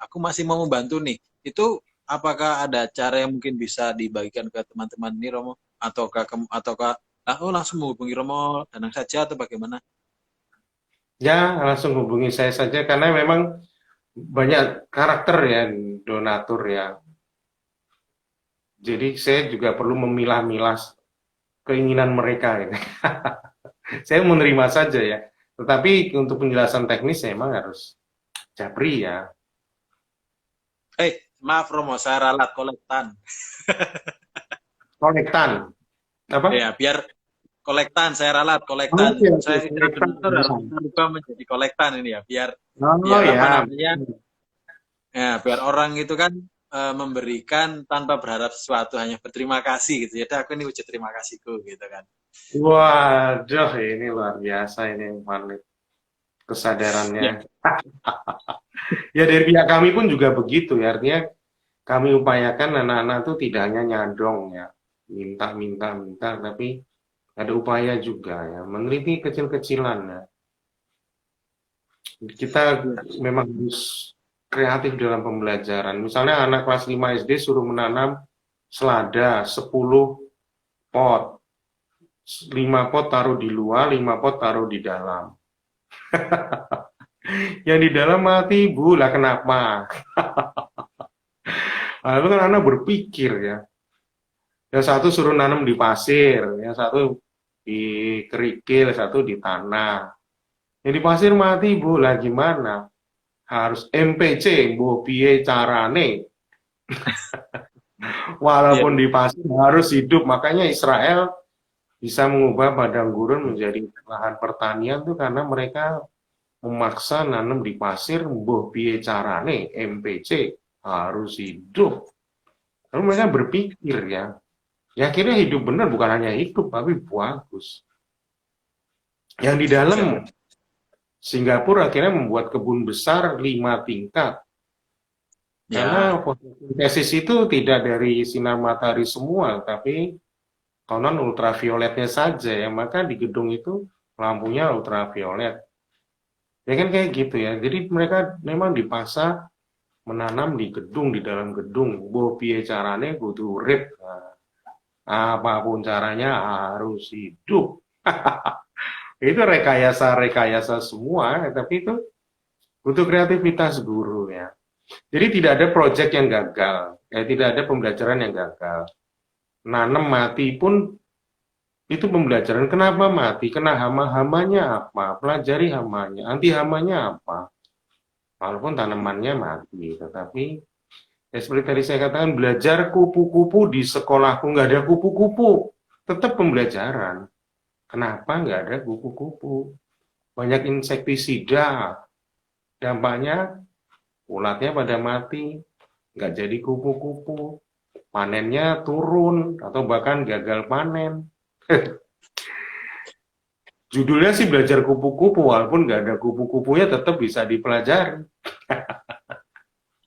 aku masih mau membantu nih. Itu apakah ada cara yang mungkin bisa dibagikan ke teman-teman ini, Romo? Ataukah langsung menghubungi Romo Danang saja atau bagaimana? Ya, langsung hubungi saya saja karena memang banyak karakter ya donatur ya. Jadi saya juga perlu memilah-milah keinginan mereka gitu. Saya menerima saja ya. Tetapi untuk penjelasan teknis memang harus japri ya. Maaf Romo, saya ralat kolektan. Konektan. Apa? Ya, biar kolektan, saya ralat Oh kolektan. iya, oke, Saya konektan. ilustrator harus berubah menjadi kolektan ini ya, biar Oh biar apa ya. namanya? Ya, biar orang itu kan memberikan tanpa berharap sesuatu, hanya berterima kasih gitu. Jadi aku ini wujud terima kasihku gitu kan. Waduh, ini luar biasa ini Marlin. Kesadarannya. Ya, Ya dari pihak kami pun juga begitu ya. Artinya kami upayakan anak-anak itu tidak hanya nyadong ya. Minta, minta, minta. Tapi ada upaya juga ya. Meneliti kecil-kecilan ya. Kita memang harus kreatif dalam pembelajaran. Misalnya anak kelas 5 SD suruh menanam selada 10 pot. 5 pot taruh di luar, 5 pot taruh di dalam. Yang di dalam mati, Bu, lah kenapa? Lalu kan anak berpikir ya. Yang satu suruh nanam di pasir, yang satu di kerikil, satu di tanah. Yang di pasir mati, Bu, lah gimana? Harus MPC, Bu, piye carane? ya, Walaupun di pasir harus hidup, makanya Israel bisa mengubah padang gurun menjadi lahan pertanian tuh karena mereka memaksa nanam di pasir, Bu, piye carane? MPC harus hidup. Lalu mereka berpikir ya, ya akhirnya hidup benar bukan hanya hidup tapi bagus. Yang di dalam siap. Singapura akhirnya membuat kebun besar 5 tingkat. Karena Ya, fotosintesis itu tidak dari sinar matahari semua, tapi konon ultravioletnya saja ya. Maka di gedung itu lampunya ultraviolet. Ya kan kayak gitu ya. Jadi mereka memang dipaksa menanam di gedung, di dalam gedung. Boh piye carane kudu urip. Nah, apapun caranya harus hidup. Itu rekayasa-rekayasa semua, tapi itu butuh kreativitas guru ya. Jadi tidak ada proyek yang gagal, ya tidak ada pembelajaran yang gagal. Nanam mati pun itu pembelajaran. Kenapa mati? Kena hama-hamanya apa? Pelajari hamanya. Anti hamanya apa? Walaupun tanamannya mati, tetapi ya seperti tadi saya katakan, belajar kupu-kupu di sekolahku nggak ada kupu-kupu, tetap pembelajaran. Kenapa nggak ada kupu-kupu? Banyak insektisida, dampaknya ulatnya pada mati, nggak jadi kupu-kupu, panennya turun atau bahkan gagal panen. Judulnya sih belajar kupu-kupu, walaupun nggak ada kupu-kupunya tetap bisa dipelajari.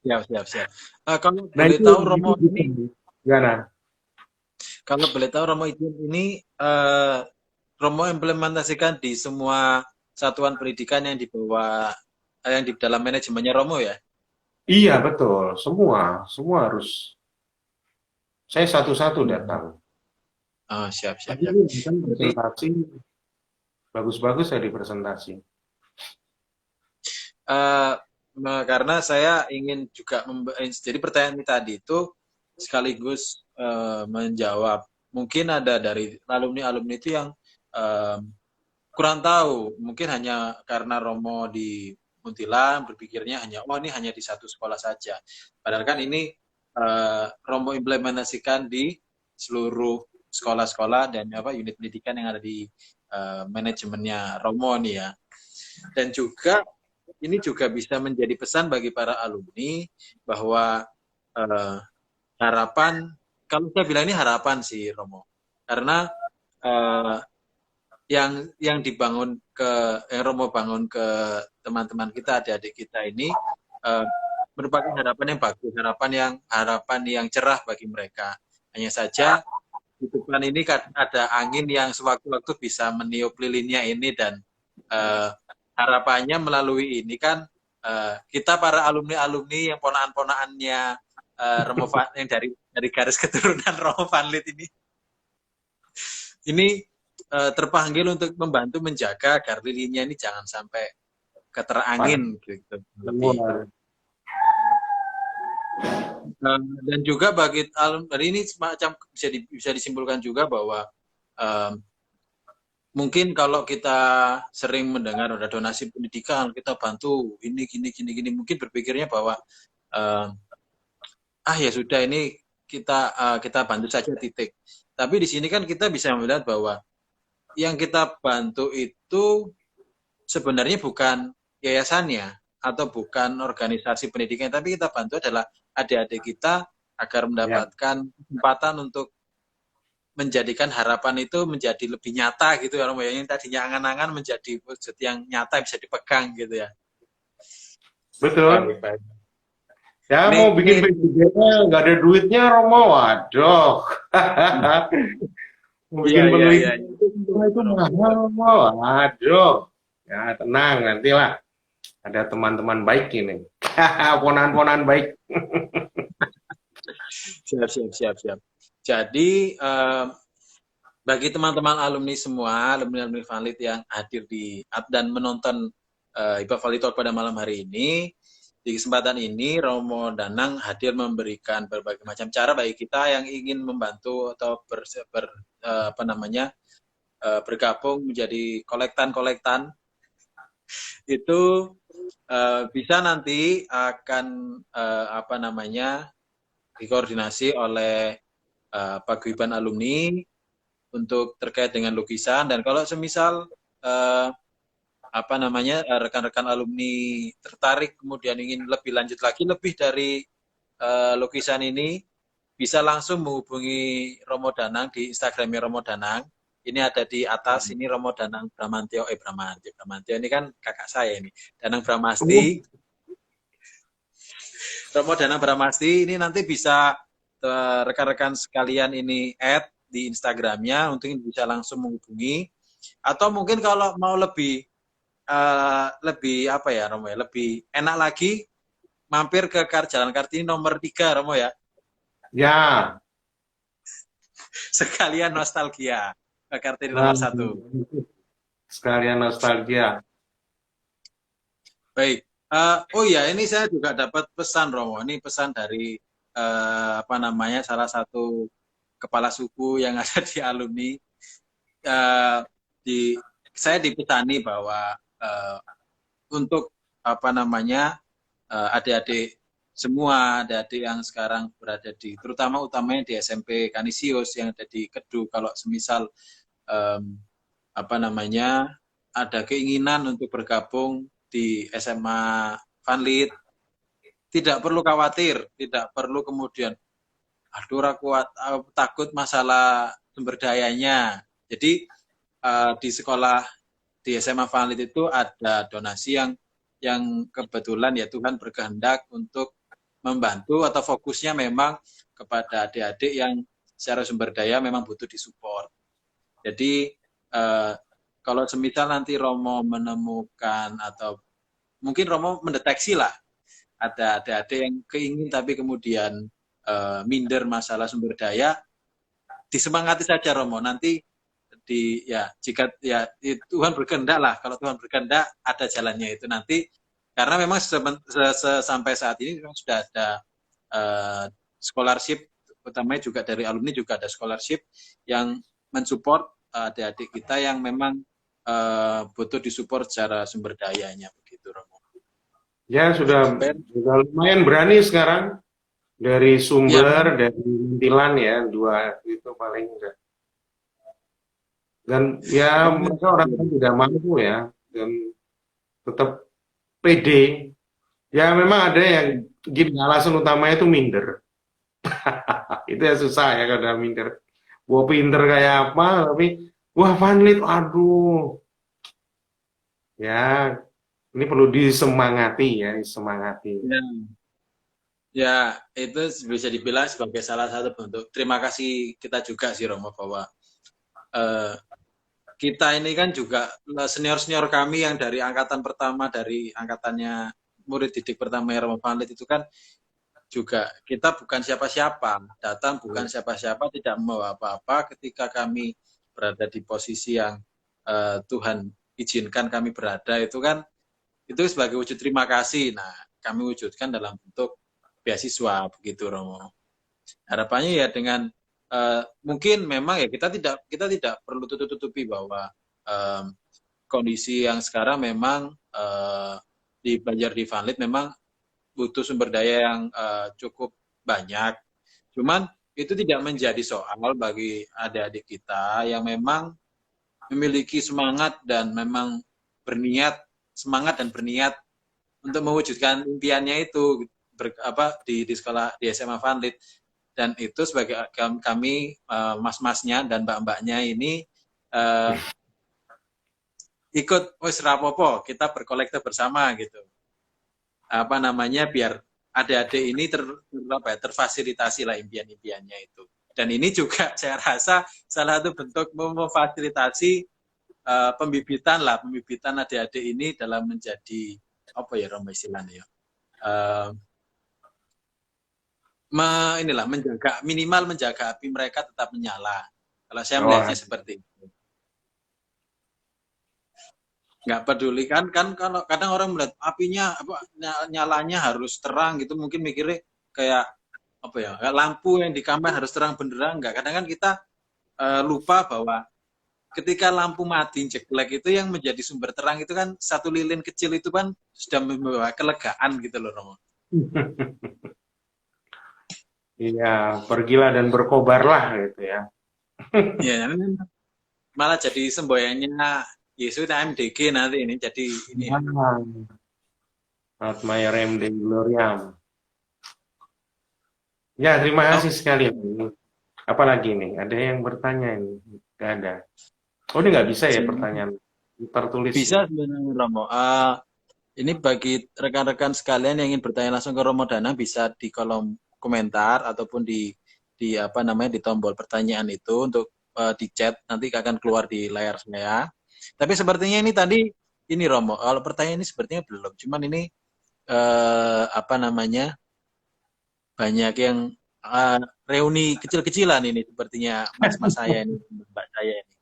siap. Kalau Nah boleh itu tahu itu Romo gitu. ini, Gimana? kalau boleh tahu Romo ini eh, Romo implementasikan di semua satuan pendidikan yang di bawah yang di dalam manajemennya Romo ya? Iya betul, semua harus. Saya satu-satu Hmm. datang. Oh, siap. Tapi ini kan Jadi presentasi bagus-bagus saya di presentasi. eh, karena saya ingin juga jadi pertanyaan tadi itu sekaligus menjawab. Mungkin ada dari alumni-alumni itu yang eh, kurang tahu, mungkin hanya karena Romo di Muntilan berpikirnya hanya oh ini hanya di satu sekolah saja. Padahal kan ini Romo implementasikan di seluruh sekolah-sekolah dan apa unit pendidikan yang ada di manajemennya Romo nih ya. Dan juga ini juga bisa menjadi pesan bagi para alumni bahwa eh, harapan, kalau saya bilang ini harapan sih Romo, karena eh, yang dibangun yang Romo bangun ke teman-teman kita, adik-adik kita ini eh, merupakan harapan yang bagus, harapan yang cerah bagi mereka. Hanya saja di depan ini ada angin yang sewaktu-waktu bisa meniup lilinnya ini dan eh, harapannya melalui ini kan kita para alumni-alumni yang ponaan-ponaannya Romo yang dari garis keturunan Romo Vanlit ini terpanggil untuk membantu menjaga agar lilinnya ini jangan sampai keterangin gitu lebih. Wah, Dan juga bagi alumni ini semacam bisa disimpulkan juga bahwa Mungkin kalau kita sering mendengar ada donasi pendidikan, kita bantu ini gini, mungkin berpikirnya bahwa ya sudah ini kita bantu saja titik. Tapi di sini kan kita bisa melihat bahwa yang kita bantu itu sebenarnya bukan yayasannya atau bukan organisasi pendidikan, tapi kita bantu adalah adik-adik kita agar mendapatkan kesempatan untuk menjadikan harapan itu menjadi lebih nyata gitu ya, Romo. Yang tadinya angan-angan menjadi wujud yang nyata bisa dipegang gitu ya. Betul. Baik. Ya mau bikin PJJ-nya nggak ada duitnya, Romo. Waduh. Mau bikin penelitian itu mahal, Romo. Waduh. Ya tenang, nantilah. Ada teman-teman baik ini. Ponan-ponan baik. Siap. Jadi bagi teman-teman alumni semua, alumni Valid yang hadir dan menonton Hibah Valid Talk pada malam hari ini, di kesempatan ini Romo Danang hadir memberikan berbagai macam cara bagi kita yang ingin membantu atau bergabung menjadi kolektan itu bisa nanti akan dikoordinasi oleh paguyuban alumni untuk terkait dengan lukisan. Dan kalau semisal rekan-rekan alumni tertarik kemudian ingin lebih lanjut lagi lebih dari lukisan ini, bisa langsung menghubungi Romo Danang di Instagramnya Romo Danang. Ini ada di atas, ini Romo Danang Bramantio ini kan kakak saya ini, Danang Bramasti. Romo Danang Bramasti ini nanti bisa rekan-rekan sekalian ini add di Instagramnya untuk bisa langsung menghubungi, atau mungkin kalau mau lebih Romo ya, lebih enak lagi mampir ke Jalan Kartini nomor 3 Romo ya. Ya. Sekalian nostalgia ke Kartini nomor 1. Sekalian nostalgia. Baik. Ini saya juga dapat pesan Romo. Ini pesan dari salah satu kepala suku yang ada di alumni. Saya dipesani bahwa untuk adik-adik semua, adik-adik yang sekarang berada utamanya di SMP Kanisius yang ada di Kedu, kalau semisal ada keinginan untuk bergabung di SMA Vanlit, tidak perlu khawatir, tidak perlu kemudian aku takut masalah sumber dayanya. Jadi di sekolah di SMA Vanlit itu ada donasi yang kebetulan ya Tuhan berkehendak untuk membantu, atau fokusnya memang kepada adik-adik yang secara sumber daya memang butuh disupport. Jadi kalau semisal nanti Romo menemukan atau mungkin Romo mendeteksi lah ada adik-adik yang keingin tapi kemudian minder masalah sumber daya, disemangati saja Romo. Nanti jika Tuhan berkehendak lah, kalau Tuhan berkehendak ada jalannya itu nanti, karena memang sampai saat ini memang sudah ada scholarship, utamanya juga dari alumni juga ada scholarship yang mensupport adik-adik kita yang memang butuh disupport secara sumber dayanya, begitu Romo. Ya sudah lumayan berani sekarang dari sumber, dari intilan ya, 2 itu paling enggak. Dan ya mereka orang yang tidak mampu ya, dan tetap pede. Ya memang ada yang gini, alasan utamanya itu minder. Itu ya susah ya kalau udah minder. Gua pinter kayak apa, tapi wah Vanlit, aduh. Ya, ini perlu disemangati ya, disemangati. Ya, itu bisa dibilang sebagai salah satu bentuk terima kasih kita juga sih Romo, bahwa kita ini kan juga senior-senior kami yang dari angkatan pertama, dari angkatannya murid didik pertama Romo Vanlit itu kan juga kita bukan siapa-siapa, datang bukan siapa-siapa, tidak membawa apa-apa. Ketika kami berada di posisi yang Tuhan izinkan kami berada, itu sebagai wujud terima kasih. Nah, kami wujudkan dalam bentuk beasiswa, begitu Romo. Harapannya ya dengan mungkin memang ya kita tidak perlu tutup-tutupi bahwa kondisi yang sekarang memang di Banjar di Vanlit memang butuh sumber daya yang cukup banyak. Cuman itu tidak menjadi soal bagi adik-adik kita yang memang memiliki semangat dan memang semangat dan berniat untuk mewujudkan impiannya itu di sekolah di SMA Vanlit. Dan itu sebagai kami mas-masnya dan mbak-mbaknya ini ikut wis rapopo, kita berkolektif bersama gitu. Biar adik-adik ini terfasilitasi lah impian-impiannya itu. Dan ini juga saya rasa salah satu bentuk memfasilitasi pembibitan adik-adik ini dalam menjadi apa ya Romo istilahnya ya. Minimal menjaga api mereka tetap menyala. Kalau saya melihatnya seperti itu. Nggak peduli kan kalau kadang orang melihat apinya nyalanya harus terang gitu, mungkin mikirnya kayak kayak lampu yang di kamar harus terang benderang. Nggak, kadang kan kita lupa bahwa ketika lampu mati jeglek itu yang menjadi sumber terang itu kan satu lilin kecil itu kan sudah membawa kelegaan gitu loh Romo. Iya, pergilah dan berkobarlah gitu ya. Iya, malah jadi semboyannya Yesus MDG nanti ini jadi ini. Atmaya Remde Gloriam. Ya, terima kasih sekali. Apalagi nih? Ada yang bertanya ini? Gak ada. Oh, ini nggak bisa ya pertanyaan tertulis? Bisa sebenarnya Romo. Ini bagi rekan-rekan sekalian yang ingin bertanya langsung ke Romo Danang bisa di kolom komentar ataupun di tombol pertanyaan itu untuk di chat, nanti akan keluar di layar saya. Tapi sepertinya ini tadi ini Romo, kalau pertanyaan ini sepertinya belum. Cuman ini banyak yang reuni kecil-kecilan ini sepertinya mas-mas saya ini, mbak saya ini.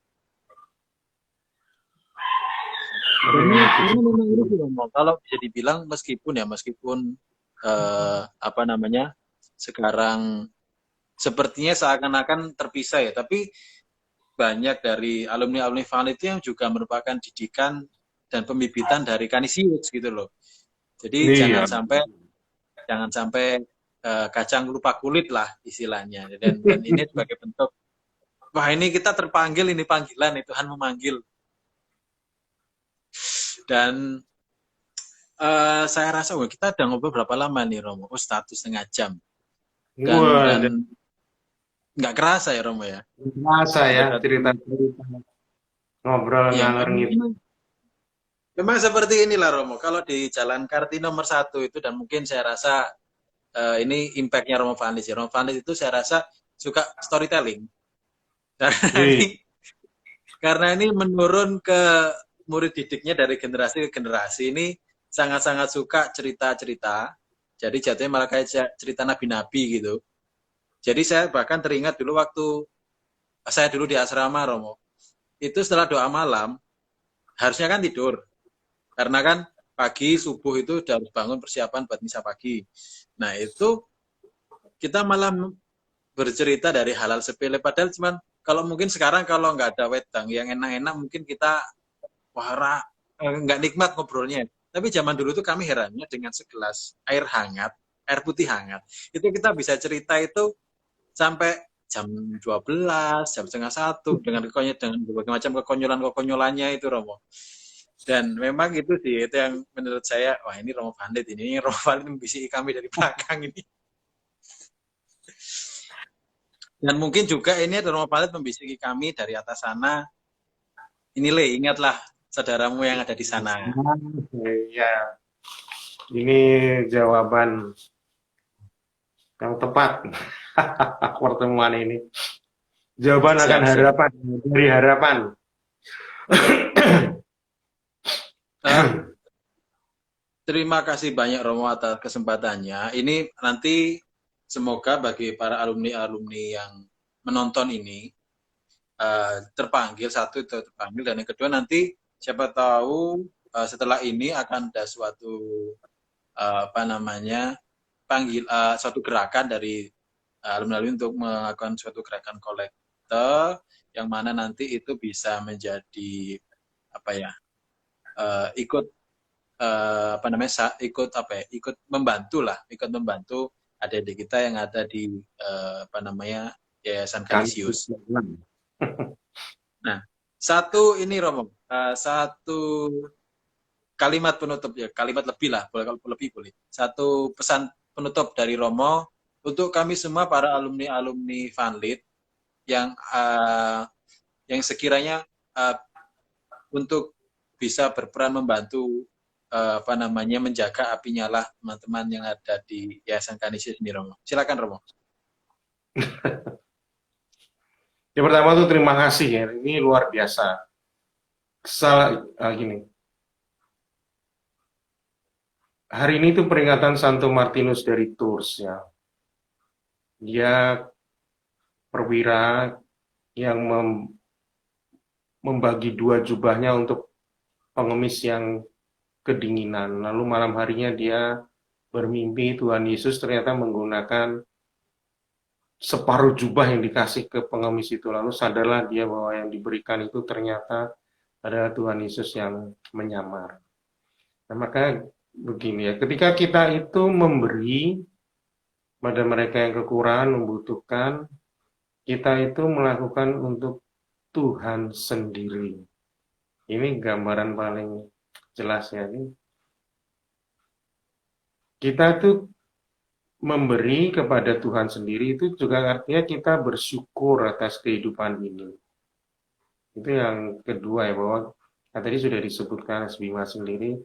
Ini memang ini sih Romo. Kalau bisa dibilang meskipun sekarang sepertinya seakan-akan terpisah ya, tapi banyak dari alumni-alumni Vanlit yang juga merupakan didikan dan pembibitan dari Kanisius gitu loh. Jadi jangan sampai kacang lupa kulit lah istilahnya. Dan ini sebagai bentuk, wah ini kita terpanggil, ini panggilan, Tuhan memanggil. Dan saya rasa kita udah ngobrol berapa lama nih Romo? 1,5 jam. Dan nggak kerasa ya Romo ya? Kerasa ya cerita-cerita ngobrol ya, ngalor ngidul. Memang seperti inilah Romo. Kalau di Jalan Kartini nomor 1 itu, dan mungkin saya rasa ini impact-nya Romo Vanlit. Romo Vanlit itu saya rasa suka storytelling. Karena ini menurun ke murid didiknya dari generasi ke generasi, ini sangat-sangat suka cerita-cerita. Jadi jatuhnya malah kayak cerita nabi-nabi gitu. Jadi saya bahkan teringat dulu waktu saya dulu di asrama Romo, itu setelah doa malam harusnya kan tidur, karena kan pagi subuh itu udah harus bangun persiapan buat misa pagi. Nah itu kita malah bercerita dari hal-hal sepele, padahal cuman kalau mungkin sekarang kalau nggak ada wedang yang enak-enak mungkin kita nggak nikmat ngobrolnya. Tapi zaman dulu tuh kami herannya dengan segelas air hangat, air putih hangat, itu kita bisa cerita itu sampai jam 12, jam setengah 1 dengan berbagai macam kekonyolan-kekonyolannya itu Romo. Dan memang itu sih, itu yang menurut saya, wah ini Romo Vanlit, ini Romo Vanlit membisiki kami dari belakang ini. Dan mungkin juga ini Romo Vanlit membisiki kami dari atas sana, ini ingatlah saudaramu yang ada di sana. Iya, ini jawaban yang tepat pertemuan ini. Jawaban akan harapan, dari harapan. Terima kasih banyak Romo atas kesempatannya. Ini nanti semoga bagi para alumni-alumni yang menonton ini terpanggil, satu itu terpanggil, dan yang kedua nanti siapa tahu setelah ini akan ada suatu suatu gerakan dari alumni untuk melakukan suatu gerakan kolekte yang mana nanti itu bisa menjadi apa ya, ikut apa namanya, ikut membantu lah, ikut membantu adik-adik kita yang ada di apa namanya, Yayasan Kanisius. Nah, satu ini Romo, satu kalimat penutup ya, kalimat lebih lah, boleh, kalau lebih boleh. Satu pesan penutup dari Romo untuk kami semua para alumni Vanlit yang sekiranya untuk bisa berperan membantu apa namanya, menjaga api nyala teman-teman yang ada di Yayasan Kanisius ini, Romo. Silakan Romo. Yang pertama tuh terima kasih ya, ini luar biasa. Gini, hari ini tuh peringatan Santo Martinus dari Tours ya. Dia perwira yang membagi dua jubahnya untuk pengemis yang kedinginan. Lalu malam harinya dia bermimpi Tuhan Yesus ternyata menggunakan separuh jubah yang dikasih ke pengemis itu. Lalu sadarlah dia bahwa yang diberikan itu ternyata adalah Tuhan Yesus yang menyamar. Nah, maka begini ya, ketika kita itu memberi pada mereka yang kekurangan, membutuhkan, kita itu melakukan untuk Tuhan sendiri. Ini gambaran paling jelas ya. Kita tuh memberi kepada Tuhan sendiri itu juga artinya kita bersyukur atas kehidupan ini. Itu yang kedua ya, bahwa tadi sudah disebutkan Bima sendiri,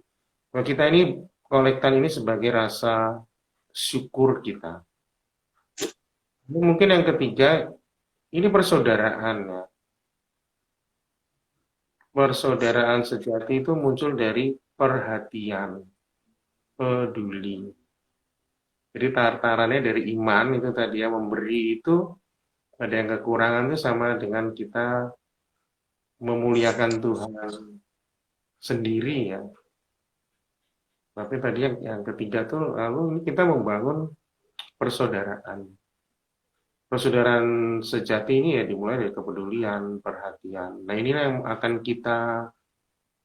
bahwa kita ini kolektan ini sebagai rasa syukur kita. Mungkin yang ketiga, ini persaudaraan ya. Persaudaraan sejati itu muncul dari perhatian, peduli. Jadi tatarannya dari iman itu tadi ya, memberi itu ada yang kekurangan itu sama dengan kita memuliakan Tuhan sendiri ya. Tapi tadi yang ketiga tuh lalu kita membangun persaudaraan. Persaudaraan sejati ini ya dimulai dari kepedulian, perhatian. Nah inilah yang akan kita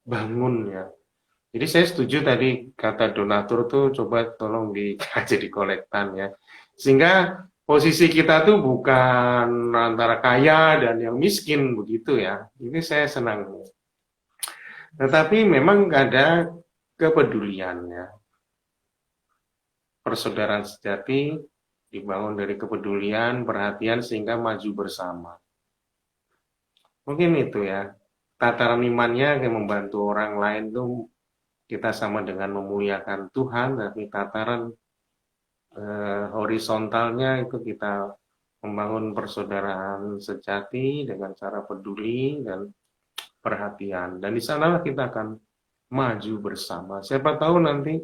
bangun ya. Jadi saya setuju tadi kata donatur tuh coba tolong jadi kolektan ya. Sehingga posisi kita tuh bukan antara kaya dan yang miskin begitu ya. Ini saya senang. Tetapi memang ada kepedulian ya. Persaudaraan sejati dibangun dari kepedulian, perhatian sehingga maju bersama. Mungkin itu ya. Tataran imannya yang membantu orang lain tuh kita sama dengan memuliakan Tuhan, tapi tataran horizontalnya itu kita membangun persaudaraan sejati dengan cara peduli dan perhatian. Dan di sanalah kita akan maju bersama. Siapa tahu nanti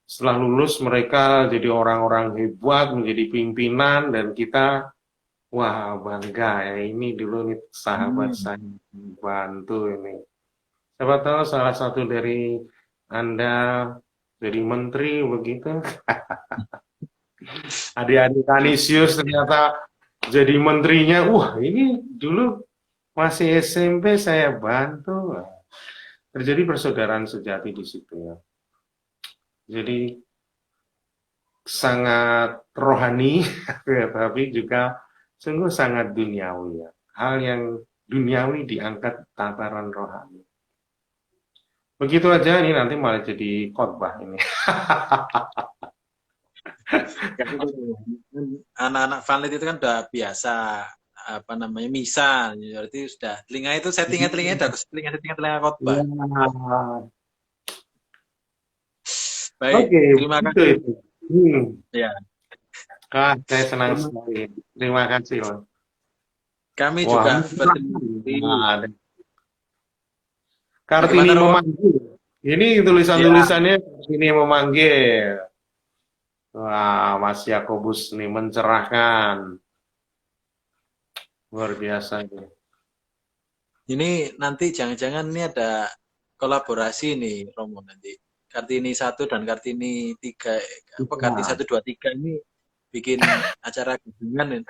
setelah lulus mereka jadi orang-orang hebat, menjadi pimpinan, dan kita, wah bangga ya, ini dulu nih sahabat saya bantu ini. Siapa tahu salah satu dari Anda jadi menteri begitu. Adik-adik Kanisius ternyata jadi menterinya. Wah, ini dulu masih SMP saya bantu. Terjadi persaudaraan sejati di situ ya. Jadi sangat rohani, tapi juga sungguh sangat duniawi ya. Hal yang duniawi diangkat tataran rohani. Begitu aja, ini nanti malah jadi khotbah ini. Anak-anak Vanlit itu kan udah biasa apa namanya misa, berarti sudah telinga itu settingan-telinganya udah telinga khotbah. Baik, Oke, terima kasih. itu. Ya. Saya senang sekali. Terima kasih loh. Kami juga berterima kasih. Kartini memanggil. Ini tulisan-tulisannya Kartini memanggil. Wah, Mas Yakobus nih mencerahkan. Luar biasa ini. Ini nanti jangan-jangan ini ada kolaborasi nih Romo nanti. Kartini 1 dan Kartini 3, apa Kartini 1, 2, 3 ini bikin acara gabungan.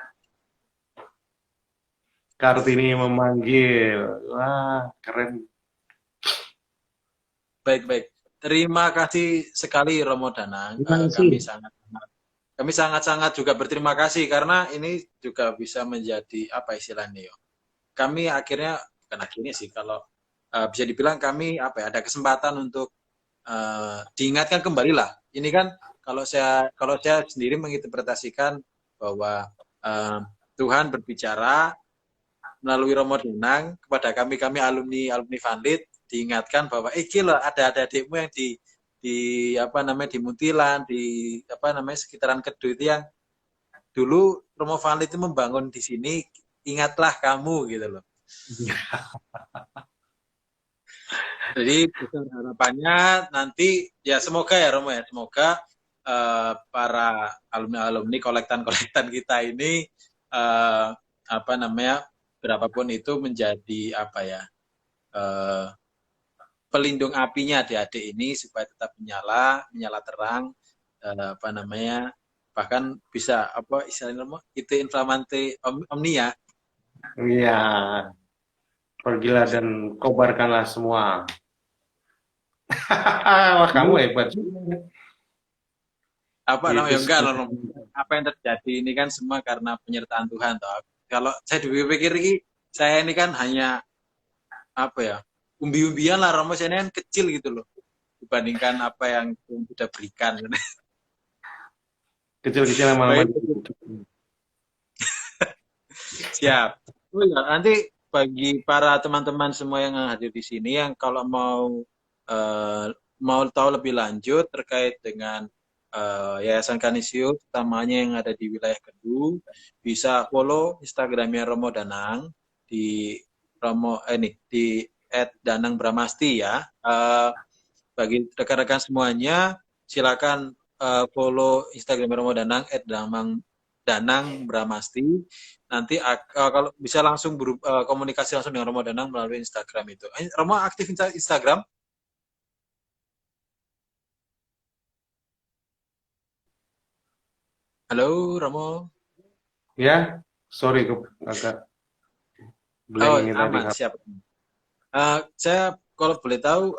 Kartini memanggil. Wah, keren. Baik. Terima kasih sekali Romo Danang. Terima kasih. Kami sangat-sangat juga berterima kasih karena ini juga bisa menjadi apa istilahnya ya. Kami akhirnya bukan akhirnya sih kalau bisa dibilang kami apa ya ada kesempatan untuk diingatkan kembali lah. Ini kan kalau saya sendiri menginterpretasikan bahwa Tuhan berbicara melalui Romo Danang kepada kami alumni Vanlit diingatkan bahwa gila ada adikmu yang di apa namanya di Muntilan di apa namanya sekitaran Kedu itu yang dulu Romo Vanlit itu membangun di sini, ingatlah kamu gitu loh. Jadi harapannya nanti ya semoga ya Romo ya semoga para alumni kolektan kita ini apa namanya berapapun itu menjadi apa ya pelindung apinya adik-adik ini supaya tetap menyala terang apa namanya bahkan bisa apa istilahnya itu inflamante omnia. Iya, pergilah dan kobarkanlah semua. Wah, kamu hebat juga. Apa Gitu namanya enggak sih. loh apa yang terjadi ini kan semua karena penyertaan Tuhan toh. Kalau saya dipikir ini saya ini kan hanya apa ya umbi-umbian lah Romo saya ini kan kecil gitu loh dibandingkan apa yang Tuhan sudah berikan. Kecil-kecil lama-lama. Baik, siap. Oh ya, nanti bagi para teman-teman semua yang hadir di sini yang kalau mau tahu lebih lanjut terkait dengan Yayasan Kanisius, utamanya yang ada di wilayah Kedu, bisa follow Instagramnya Romo Danang di di @danangbramasti ya. Bagi rekan-rekan semuanya, silakan follow Instagram Romo Danang @danangbramasti. Nanti kalau bisa langsung komunikasi langsung dengan Romo Danang melalui Instagram itu. Romo aktif Instagram? Halo, Romo. Ya, sorry agak blank Oh, ini tadi. aman, siap. Saya kalau boleh tahu,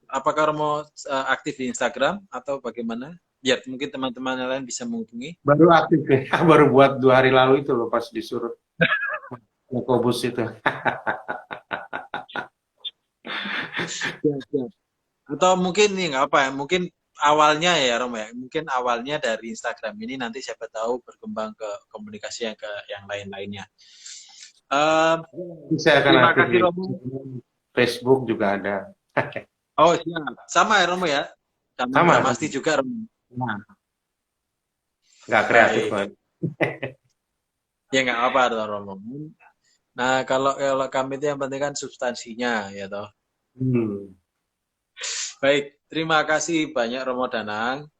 apakah Romo aktif di Instagram atau bagaimana? Biar mungkin teman-teman yang lain bisa menghubungi. Baru aktif ya, baru buat 2 hari lalu itu loh pas disuruh Yakobus itu. Siap. Atau mungkin nih nggak apa ya, mungkin awalnya ya Romo ya, mungkin awalnya dari Instagram ini nanti siapa tahu berkembang ke komunikasi yang ke yang lain-lainnya. Saya akan Terima aktif kasih di Romo. Facebook juga ada. Oh siap, sama ya Romo ya, Sama, pasti juga Romo. Nah, nggak kreatif Baik, banget. ya nggak apa Romo. Nah kalau kami itu yang penting kan substansinya ya toh. Baik, terima kasih banyak Romo Danang.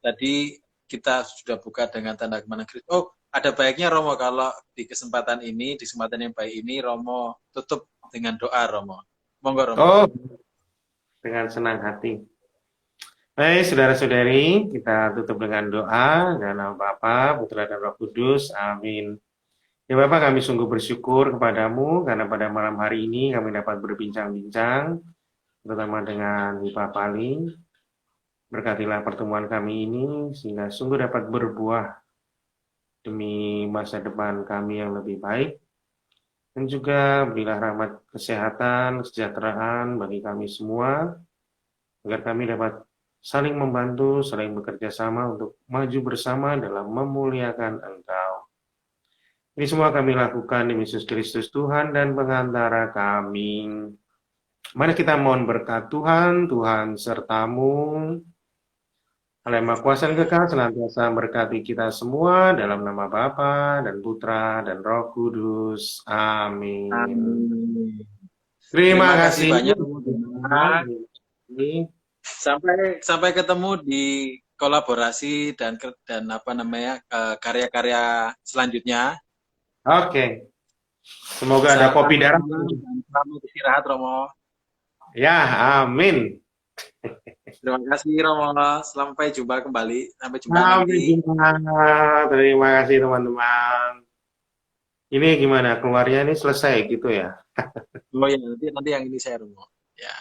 Tadi kita sudah buka dengan tanda kemenangan Kristus. Oh, ada baiknya Romo kalau di kesempatan yang baik ini Romo tutup dengan doa Romo. Monggo Romo. Oh, dengan senang hati. Baik, saudara-saudari, kita tutup dengan doa dan nama Bapa, Putra dan Roh Kudus. Amin. Ya Bapak, kami sungguh bersyukur kepadamu karena pada malam hari ini kami dapat berbincang-bincang, terutama dengan Pak Pali. Berkatilah pertemuan kami ini sehingga sungguh dapat berbuah demi masa depan kami yang lebih baik. Dan juga berilah rahmat kesehatan, kesejahteraan bagi kami semua, agar kami dapat saling membantu, saling bekerja sama untuk maju bersama dalam memuliakan Engkau. Ini semua kami lakukan demi Yesus Kristus Tuhan dan pengantara kami. Mari kita mohon berkat Tuhan, Tuhan sertamu. Allah Maha Kuasa dan Kekal senantiasa berkati kita semua dalam nama Bapa dan Putra dan Roh Kudus. Amin. Amin. Terima kasih banyak. Ini Sampai ketemu di kolaborasi dan apa namanya karya-karya selanjutnya. Oke. Semoga ada kopi darah. Selamat istirahat Romo. Ya, amin. Terima kasih Romo. Sampai jumpa kembali. Sampai jumpa Sampai nanti. jumpa. Terima kasih teman-teman. Ini gimana? Keluarnya ini selesai gitu ya? Oh ya, nanti yang ini saya Romo. Ya.